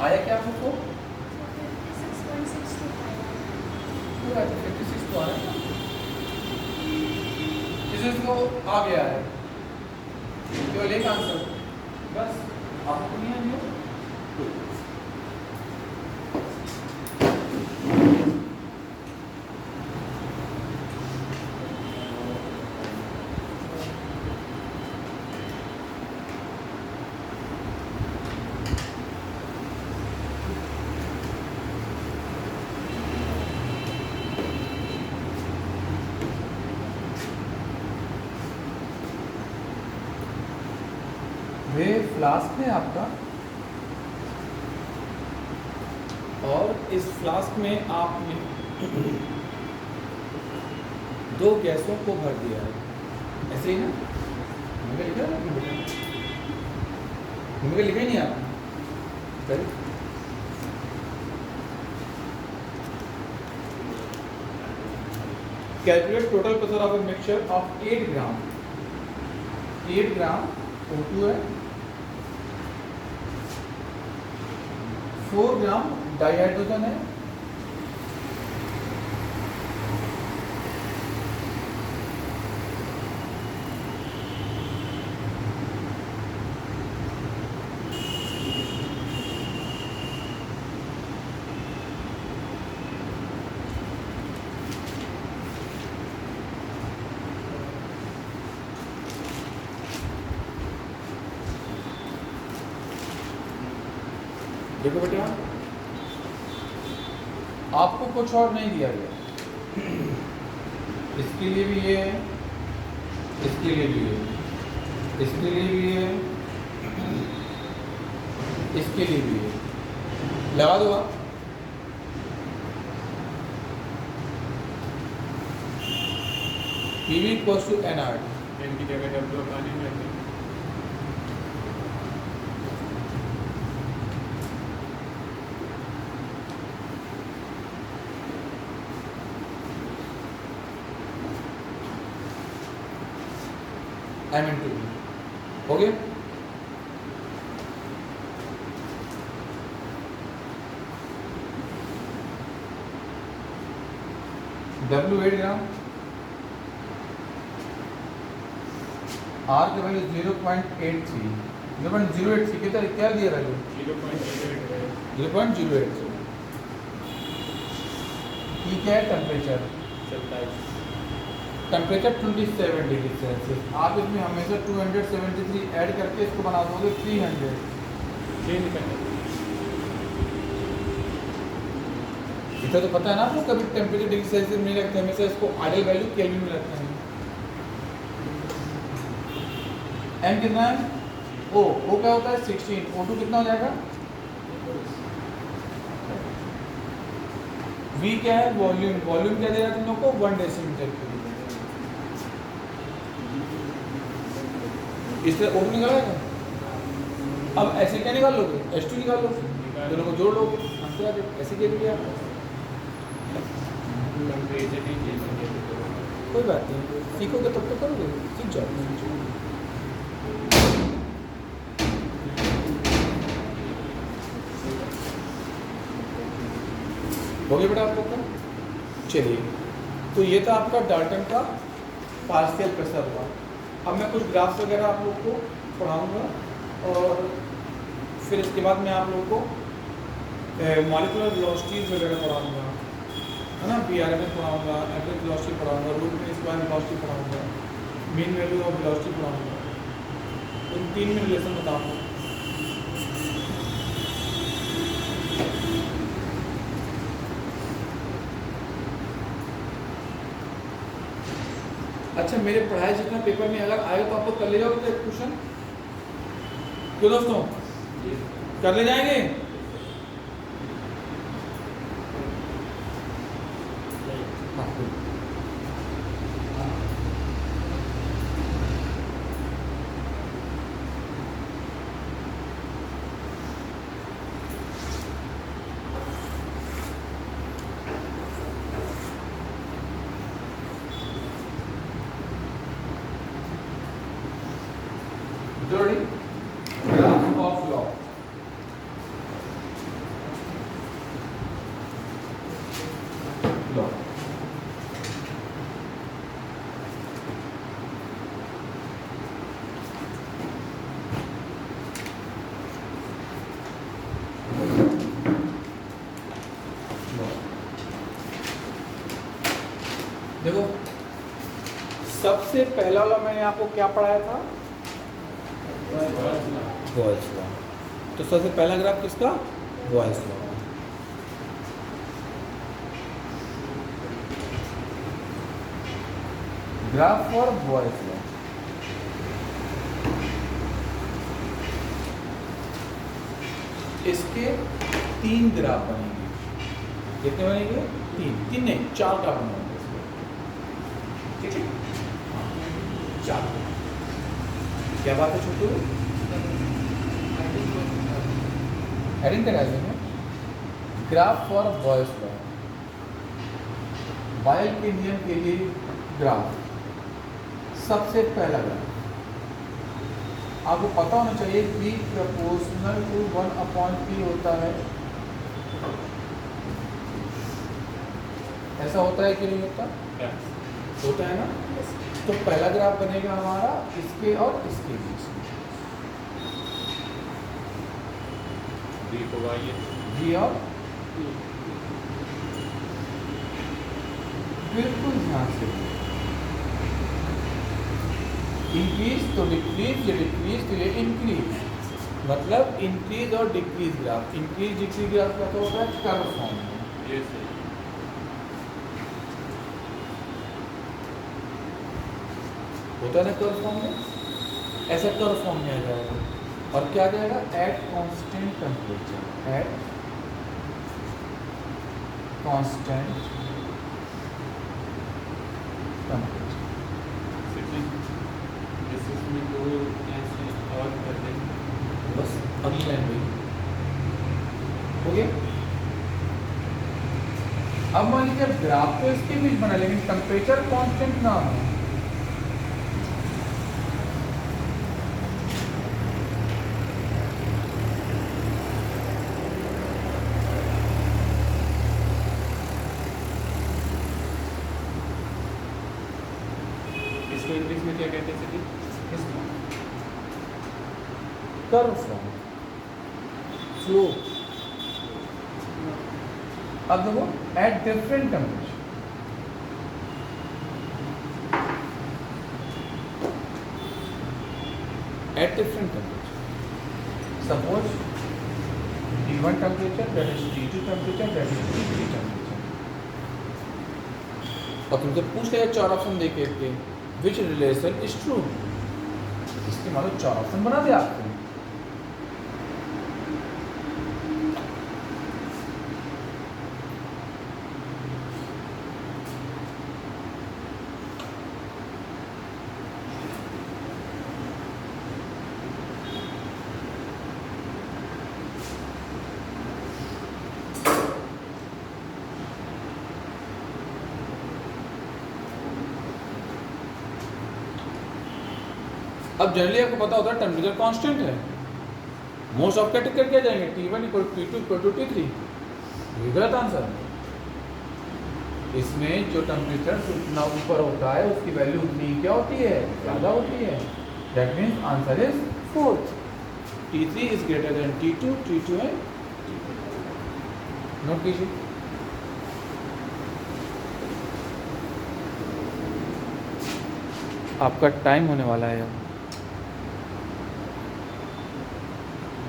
आया क्या आप लोग को? 56 तो आया, इसको आ गया है केवल एक आंसर, बस आपको नहीं आया। ये फ्लास्क है आपका, और इस फ्लास्क में आपने दो गैसों को भर दिया है, ऐसे ही ना? मुझे लिखा है, मुझे लिखा ही नहीं आपने। Calculate total pressure of a mixture of 8 gram, 8 gram O2 है, 4 ग्राम डाइहाइड्रोजन है, देखो बेटा आपको कुछ और नहीं दिया गया, इसके लिए भी ये है, इसके लिए भी ये, इसके लिए भी ये, इसके लिए भी ये, लगा दो आप। PV इक्वल्स टू NR, इनकी जगह W पानी में M into V, हो गया? W 8 ग्राम, R की वैल्यू 0.83, 0.083 कितना क्या दिया वैल्यू? 0.083। E क्या है? Temperature, temperature 27 degree Celsius. आप इसमें हमेशा 273 ऐड करके इसको बना दोगे 300। इतना तो पता है ना आपको, कभी टेम्परेचर डिग्री सेल्सियस नहीं रखते, हमेशा इसको आइडियल वैल्यू केल्विन में रखते हैं। M कितना है? O क्या होता है? 16। O2 कितना हो जाएगा? V क्या है? वॉल्यूम, वॉल्यूम क्या देगा तुम लोग को? 1 डेसीमीटर। इस तरह O2 निकाला है। अब ऐसे क्या निकाल लोगे? H2 निकाल लो, दोनों को जोड़ लोगे, आंसर आ जाएगा। ऐसे क्या किया आप? कोई बात नहीं, सीखोगे तब तो करोगे, सीख जाओगे। हो गया बेटा आप लोग का? चलिए, तो ये था आपका डाल्टन का पार्शियल प्रेशर हुआ। अब मैं कुछ ग्राफ्स वगैरह आप लोग को पढ़ाऊँगा और फिर इसके बाद मैं आप लोगों को मॉलिक्यूलर वेलोसिटीज वगैरह पढ़ाऊँगा, है ना। PRMS पढ़ाऊँगा, एवरेज वेलोसिटी पढ़ाऊँगा, रूट मीन स्क्वायर वेलोसिटी पढ़ाऊँगा, मीन वैल्यू ऑफ वेलोसिटी पढ़ाऊँगा। उन 3 में रिलेशन बताऊँगा। अच्छा, मेरे पढ़ाए जितना पेपर में अगर आए तो आप लोग कर ले जाओगे तो एक क्वेश्चन, क्यों दोस्तों, कर ले जाएंगे? Graph of law. Law. देखो, सबसे पहला वाला मैंने आपको क्या पढ़ाया था? Boyle's law. तो सबसे पहला ग्राफ किसका? Boyle's law. Graph for Boyle's law. इसके 3 ग्राफ बनेंगे। कितने बनेंगे? 3 नहीं, 4 ग्राफ बनेंगे इसके। ठीक है, 4। क्या बात है छोटू? हेडिंग करा देंगे, graph for Boyle's law. Boyle के नियम के लिए ग्राफ। सबसे पहला ग्राफ आपको पता होना चाहिए, P प्रोपोर्शनल टू 1/P होता है। ऐसा होता है कि नहीं होता? होता है ना। तो पहला ग्राफ बनेगा हमारा इसके और इसके बीच में, जी और बिल्कुल ध्यान से। इंक्रीज तो डिक्रीज, ये डिक्रीज तो ये इंक्रीज, मतलब इंक्रीज और decrease graph. Increase decrease graph का तो होता है कर्व फॉर्म में। होता है ना कर्व फॉर्म में, ऐसा कर्व फॉर्म में आ जाएगा। और क्या आ जाएगा? At constant temperature, at constant temperature. बस अगली लाइन में हो गया। अब मान लीजिए ग्राफ तो इसके बीच बना, लेकिन टेम्परेचर कांस्टेंट ना हो। इसको इंग्लिश में क्या कहते हैं? Curve form, flow. अब देखो, at different temperature, at different temperature. Suppose T1 temperature, that is T2 temperature, that is T3 temperature. और तुमसे पूछ लिया 4 ऑप्शन दे के विच रिलेशन इज ट्रू, इसके मतलब 4 ऑप्शन बना दिया आपने। अब जनरली आपको पता होता है टेम्परेचर कांस्टेंट है। मोस्ट ऑफ कैटेगरी क्या जाएंगे? T1 = T2 = T3। ये गलत आंसर है। इसमें जो टेम्परेचर जितना ऊपर होता है उसकी वैल्यू उतनी क्या होती है, ज़्यादा होती है। That means answer is 4th। T3 is greater than T2, T2 है। नोट कीजिए। आपका टाइम होने वाला है यार।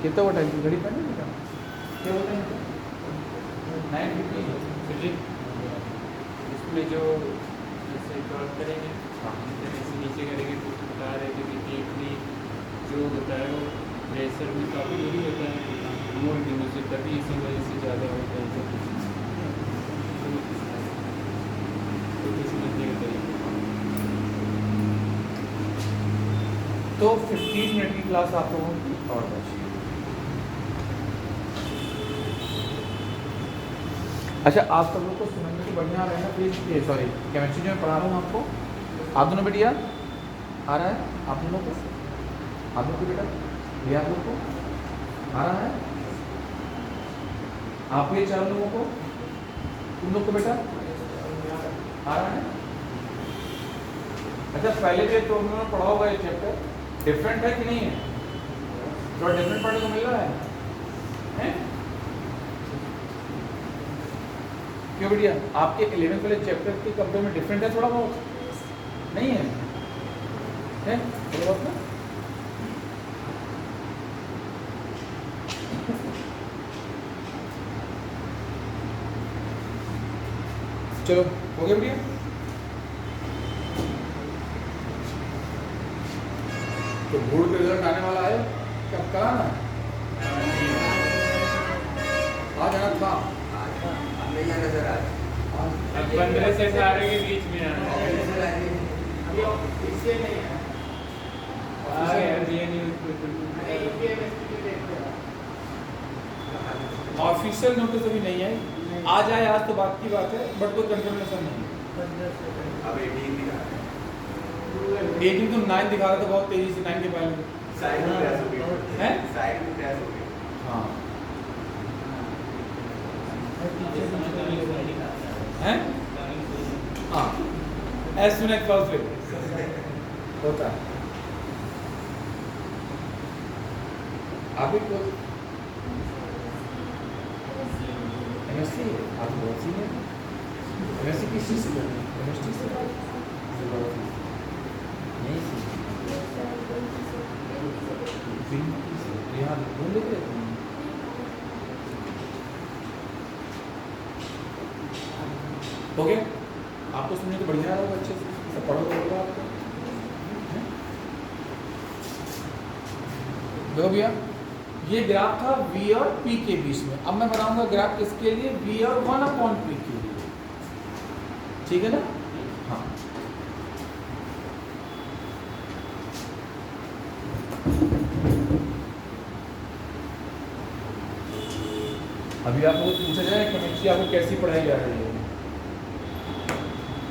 कितना हुआ टाइम? घड़ी पर नहीं बेटा, क्या होता है? 9:50। इसमें जो जैसे ड्रॉप करेंगे जैसे नीचे करेंगे तो बता रहे थे कि T3 जो होता है वो प्रेशर में काफ़ी दूरी होता है मोल दिनों से, तभी इसी वजह से ज़्यादा होता है। तो 15 मिनट की क्लास आप लोगों की और बची। अच्छा, आप सब लोग को सुनने की बढ़िया आ रहा है ना? प्लीज, ये सॉरी, केमिस्ट्री जो मैं पढ़ा रहा हूँ आपको, आप दोनों बेटिया आ रहा है? आप दोनों को, आप लोग को बेटा, ये आप लोग को आ रहा है? आप ये 4 लोगों को, तुम लोग को बेटा आ रहा है? अच्छा, पहले भी तो उन्होंने पढ़ा होगा ये चैप्टर, डिफरेंट है कि नहीं है? थोड़ा डिफरेंट पढ़ने को मिल रहा है, हैं? क्यों बेटिया, आपके 11th वाले चैप्टर के कंपेयर में डिफरेंट है थोड़ा बहुत? नहीं है? है थोड़ा बहुत ना? चलो, हो गया बेटिया? तो बोर्ड का रिजल्ट आने वाला है, कब कल आना? आज आना था। नहीं आना सर आज। अब 15 से 18 के बीच में आना है। ऑफिशियल नोटिस अभी नहीं है, आ जाए आज तो बात की बात है, बट कोई कंफर्मेशन नहीं है। अब 18 दिखा रहे हैं। 18 तो 9 दिखा रहा था बहुत तेजी से, 9 के पहले साइड में क्रैश हो गई हैं? साइड में क्रैश हो गई। हाँ हैं? हाँ, as soon as possible होता है। अभी तो एमएससी आप बहुत सी है। एमएससी किस चीज़ से कर रहे हैं? केमिस्ट्री से नहीं सी यहाँ बोल लेते हैं। ओके, आपको सुनने तो बढ़िया आ रहा होगा, अच्छे से सब पढ़ो होगा आपको। देखो भैया, ये ग्राफ था V और P के बीच में। अब मैं बनाऊंगा ग्राफ किसके लिए? V और 1/P के लिए, ठीक है ना? हाँ, अभी आप लोगों से पूछा जाए केमिस्ट्री आपको कैसी पढ़ाई जा रही है,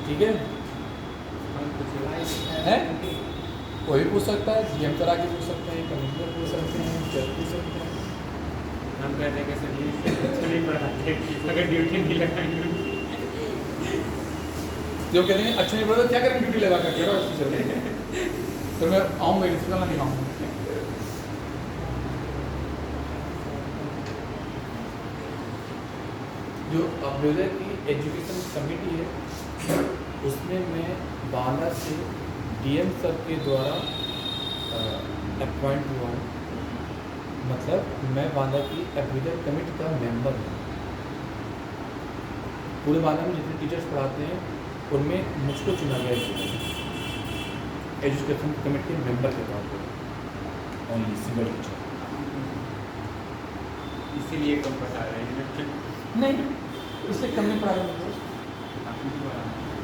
ठीक है? है? कोई भी पूछ सकता है, जीएम करा के पूछ सकते हैं, केमिस्ट्री पूछ सकते हैं, चेक पूछ सकते हैं। हम कहते हैं कि सर ये अच्छा नहीं पढ़ाते, अगर ड्यूटी नहीं लगाएंगे जो कहते हैं अच्छा नहीं पढ़ा तो क्या करें, ड्यूटी लगा कर चलो तो मैं आऊँगा इसका ना दिखाऊँगा। जो अभ्युदय की एजुकेशन कमेटी है, उसमें मैं बांदा से डीएम सर के द्वारा अपॉइंट हुआ हूँ। मतलब मैं बांदा की अभ्युदय कमेटी का मेंबर हूँ। पूरे बांदा में जितने टीचर्स पढ़ाते हैं उनमें मुझको चुना गया एजुकेशन कमेटी के मेंबर के तौर पर, ओनली सिंगल टीचर। इसीलिए कम पढ़ा रहे हैं। नहीं, इससे कम नहीं पढ़ा रहे हैं,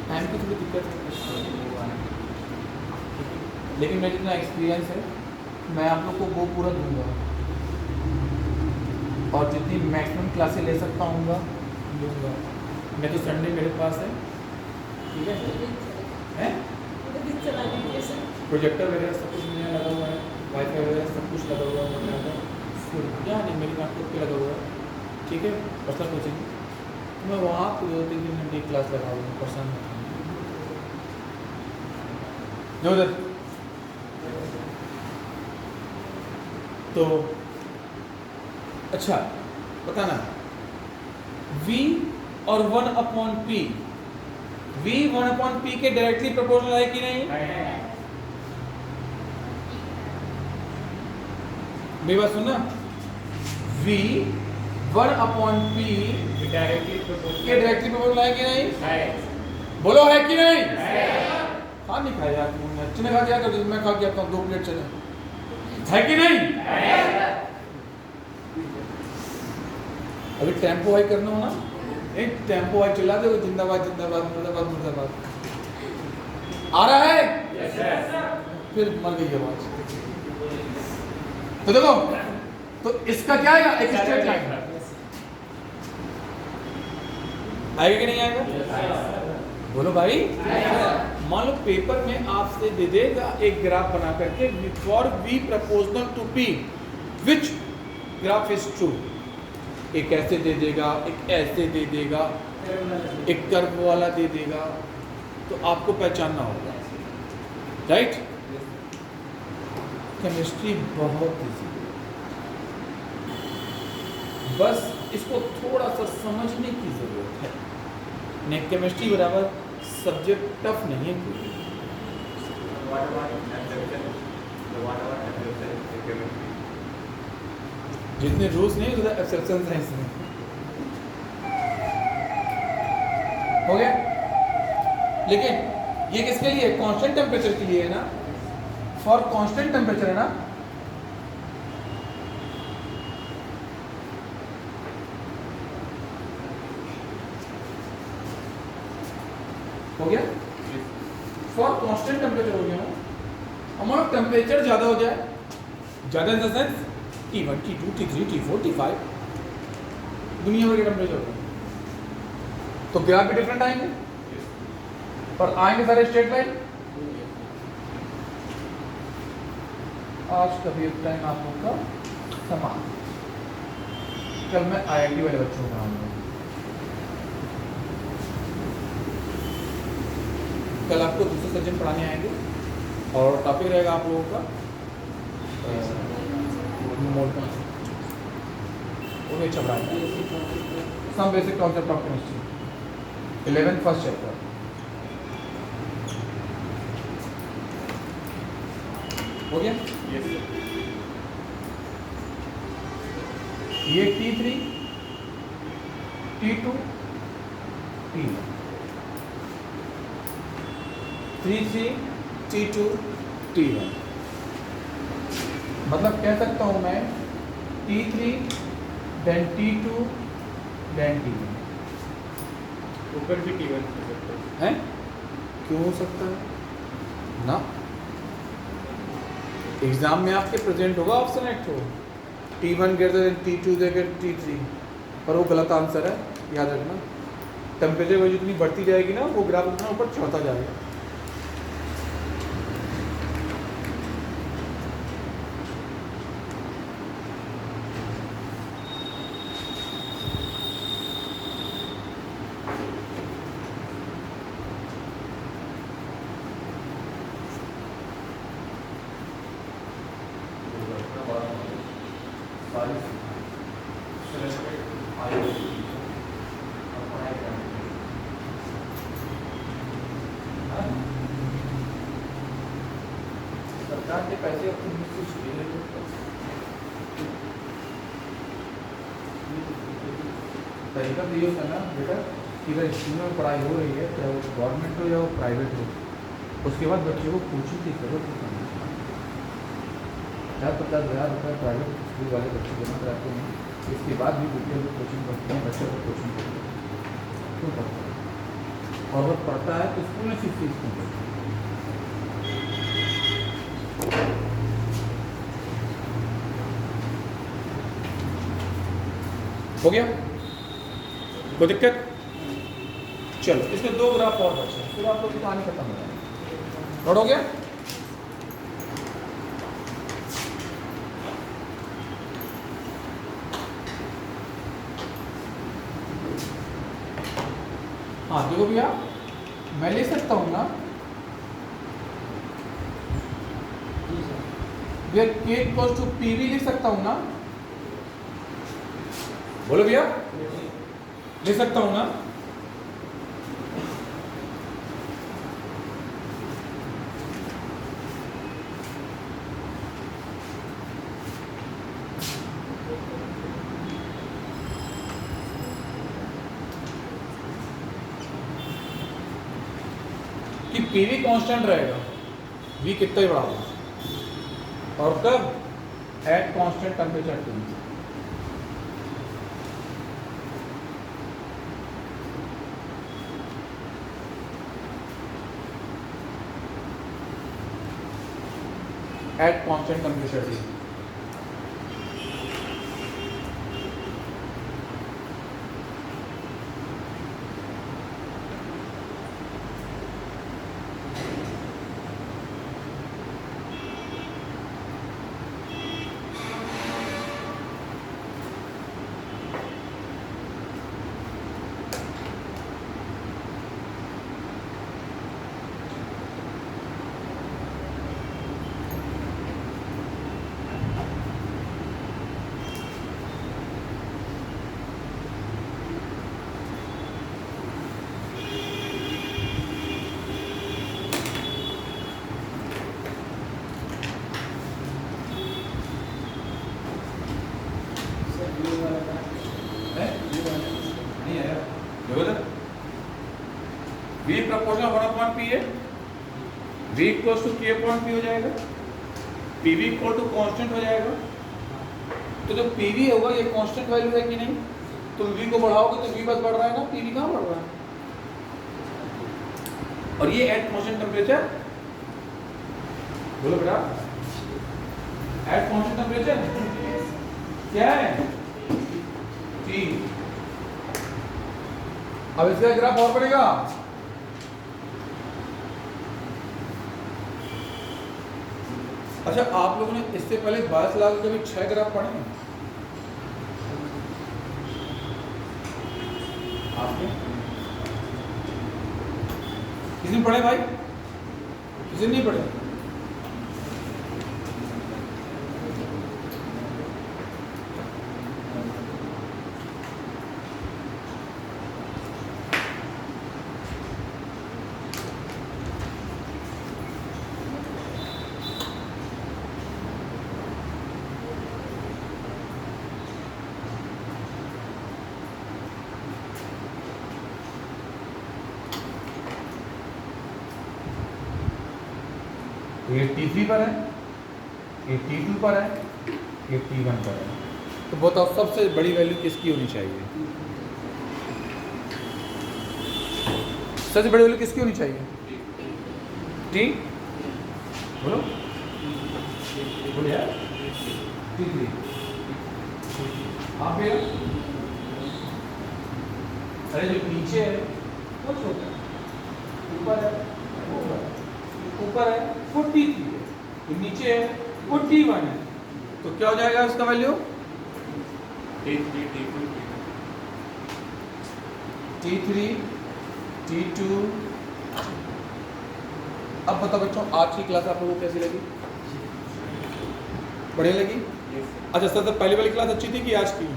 टाइम की थोड़ी दिक्कत है, लेकिन मेरा जितना एक्सपीरियंस है मैं आप लोग को वो पूरा दूंगा, और जितनी मैक्सिमम क्लासेस ले सकता हूँ दूंगा। मैं तो संडे मेरे पास है, ठीक है? प्रोजेक्टर वगैरह सब कुछ मेरा लगा हुआ है, वाईफाई वगैरह सब कुछ लगा हुआ है, क्या नहीं मेरी लैपटॉप पे लगा हुआ है, ठीक है? पर्सनल कोचिंग मैं वहाँ 2-3 घंटे की क्लास लगा दूँगा, परेशान मत होइए। जो उधर तो अच्छा बताना, v और 1/p, v 1/p के डायरेक्टली प्रोपोर्शनल है कि नहीं? मेरी बात सुनना, v 1/p के डायरेक्टली प्रोपोर्शनल है कि नहीं? बोलो है कि नहीं? खा नहीं खाया यार तुमने, अच्छे ने खा दिया कर, मैं खा गया था 2 प्लेट चने, है कि नहीं? अभी टेम्पो वाई करना हो ना, एक टेम्पो वाई चिल्ला दो, जिंदाबाद जिंदाबाद मुर्दाबाद मुर्दाबाद, आ रहा है? फिर मर गई आवाज। तो देखो, तो इसका क्या आएगा? एक स्ट्रेट लाइन आएगा कि नहीं आएगा? बोलो भाई। मान लो पेपर में आपसे दे देगा एक ग्राफ बना करके, for v proportional to p which graph is true, एक ऐसे दे देगा, एक ऐसे दे देगा, एक कर्व वाला दे देगा, तो आपको पहचानना होगा, राइट? केमिस्ट्री बहुत इजी है, बस इसको थोड़ा सा समझने की जरूरत है। नहीं, केमिस्ट्री बराबर सब्जेक्ट टफ नहीं है कोई। जितने रूल्स नहीं उतने एक्सेप्शंस हैं इसमें। हो गया? लेकिन ये किसके लिए? कांस्टेंट टेम्परेचर के लिए है ना, फॉर कांस्टेंट टेम्परेचर है ना। हो गया? फॉर कांस्टेंट टेम्परेचर हो गया। हमारा टेम्परेचर ज्यादा हो जाए, ज्यादा in the sense T1, T2, T3, T4, T5 दुनिया भर के टेम्परेचर होते हैं, तो ग्राफ भी डिफरेंट आएंगे और आएंगे सारे स्ट्रेट लाइन। आज का भी एक टाइम आप लोग का समान, कल मैं IIT वाले बच्चों को पढ़ाऊंगा। कल आपको दूसरे सज्जन पढ़ाने आएंगे और टॉपिक रहेगा आप लोगों का उन्हें अच्छा पढ़ाएगा, some basic concept of chemistry 11th first chapter. हो गया? ये T3, T2, T1, 3, T2, T1, मतलब कह सकता हूं मैं T3 then T2 then T1। ऊपर भी T1 हो सकता है? क्यों हो सकता है ना? एग्जाम में आपके प्रेजेंट होगा ऑप्शन एक्ट हो, T1 ग्रेटर देन T2 देकर T3, पर वो गलत आंसर है, याद रखना। टेम्परेचर वैल्यू जितनी बढ़ती जाएगी ना, वो ग्राफ उतना ऊपर चढ़ता जाएगा। सरकार के पैसे अपने कुछ ले लेते, तरीका तो ये होता है ना बेटा कि अगर स्कूल में पढ़ाई हो रही है, चाहे वो गवर्नमेंट हो या वो प्राइवेट हो, उसके बाद बच्चे को कोचिंग की जरूरत नहीं है। 50,000 रुपये प्राइवेट स्कूल वाले बच्चे जमा कराते हैं, इसके बाद भी बच्चे को कोचिंग करते हैं, बच्चे को कोचिंग करते हैं, क्यों करते हैं? और अगर पढ़ता है तो स्कूल में सिर्फ फीस क्यों करते हैं? हो गया? कोई दिक्कत? चलो, इसमें 2 ग्राफ और बचे, फिर आप लोग की कहानी खत्म हो जाएगी। नोट हो गया? हाँ देखो भैया, मैं ले सकता हूँ ना जी सर। भैया, K इक्वल्स टू PV ले सकता हूँ ना? बोलो भैया, ले सकता हूँ ना? कि PV कांस्टेंट रहेगा, V कितना ही बड़ा होगा, और कब at constant temperature T। At constant temperature T। Sir ये वाला था, है? ये वाला नहीं आया। देखो तो, V proportional 1/P है, V equals to K upon P हो जाएगा, PV equal to constant हो जाएगा। तो जो PV होगा ये कांस्टेंट वैल्यू है कि नहीं? तुम V को बढ़ाओगे तो V बस बढ़ रहा है ना, PV कहाँ बढ़ रहा है? और ये एट कांस्टेंट टेम्परेचर, बोलो बेटा, एट कांस्टेंट टेम्परेचर क्या है? T। अब इसका ग्राफ और बनेगा। अच्छा, आप लोगों ने इससे पहले 22 लाख के कभी 6 ग्राफ पढ़े हैं? आपने किसी ने पढ़े भाई? किसी ने नहीं पढ़े? ये T3 पर है, ये T2 पर है, ये T1 पर है। तो बताओ सबसे बड़ी वैल्यू किसकी होनी चाहिए? सबसे बड़ी वैल्यू किसकी होनी चाहिए? T? बोलो बोलो यार, T3। आप भैया, अरे जो नीचे है वो छोटा है, ऊपर है वो बड़ा है। ऊपर है वो T3 है, तो नीचे है वो T1 है। तो क्या हो जाएगा उसका वैल्यू? T3 T2। अब बताओ बच्चों, आज की क्लास आप लोगों को कैसी लगी? बढ़िया लगी? अच्छा, सबसे पहले वाली क्लास अच्छी थी कि आज की?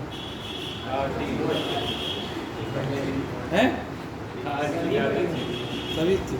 हैं? सभी अच्छी थी।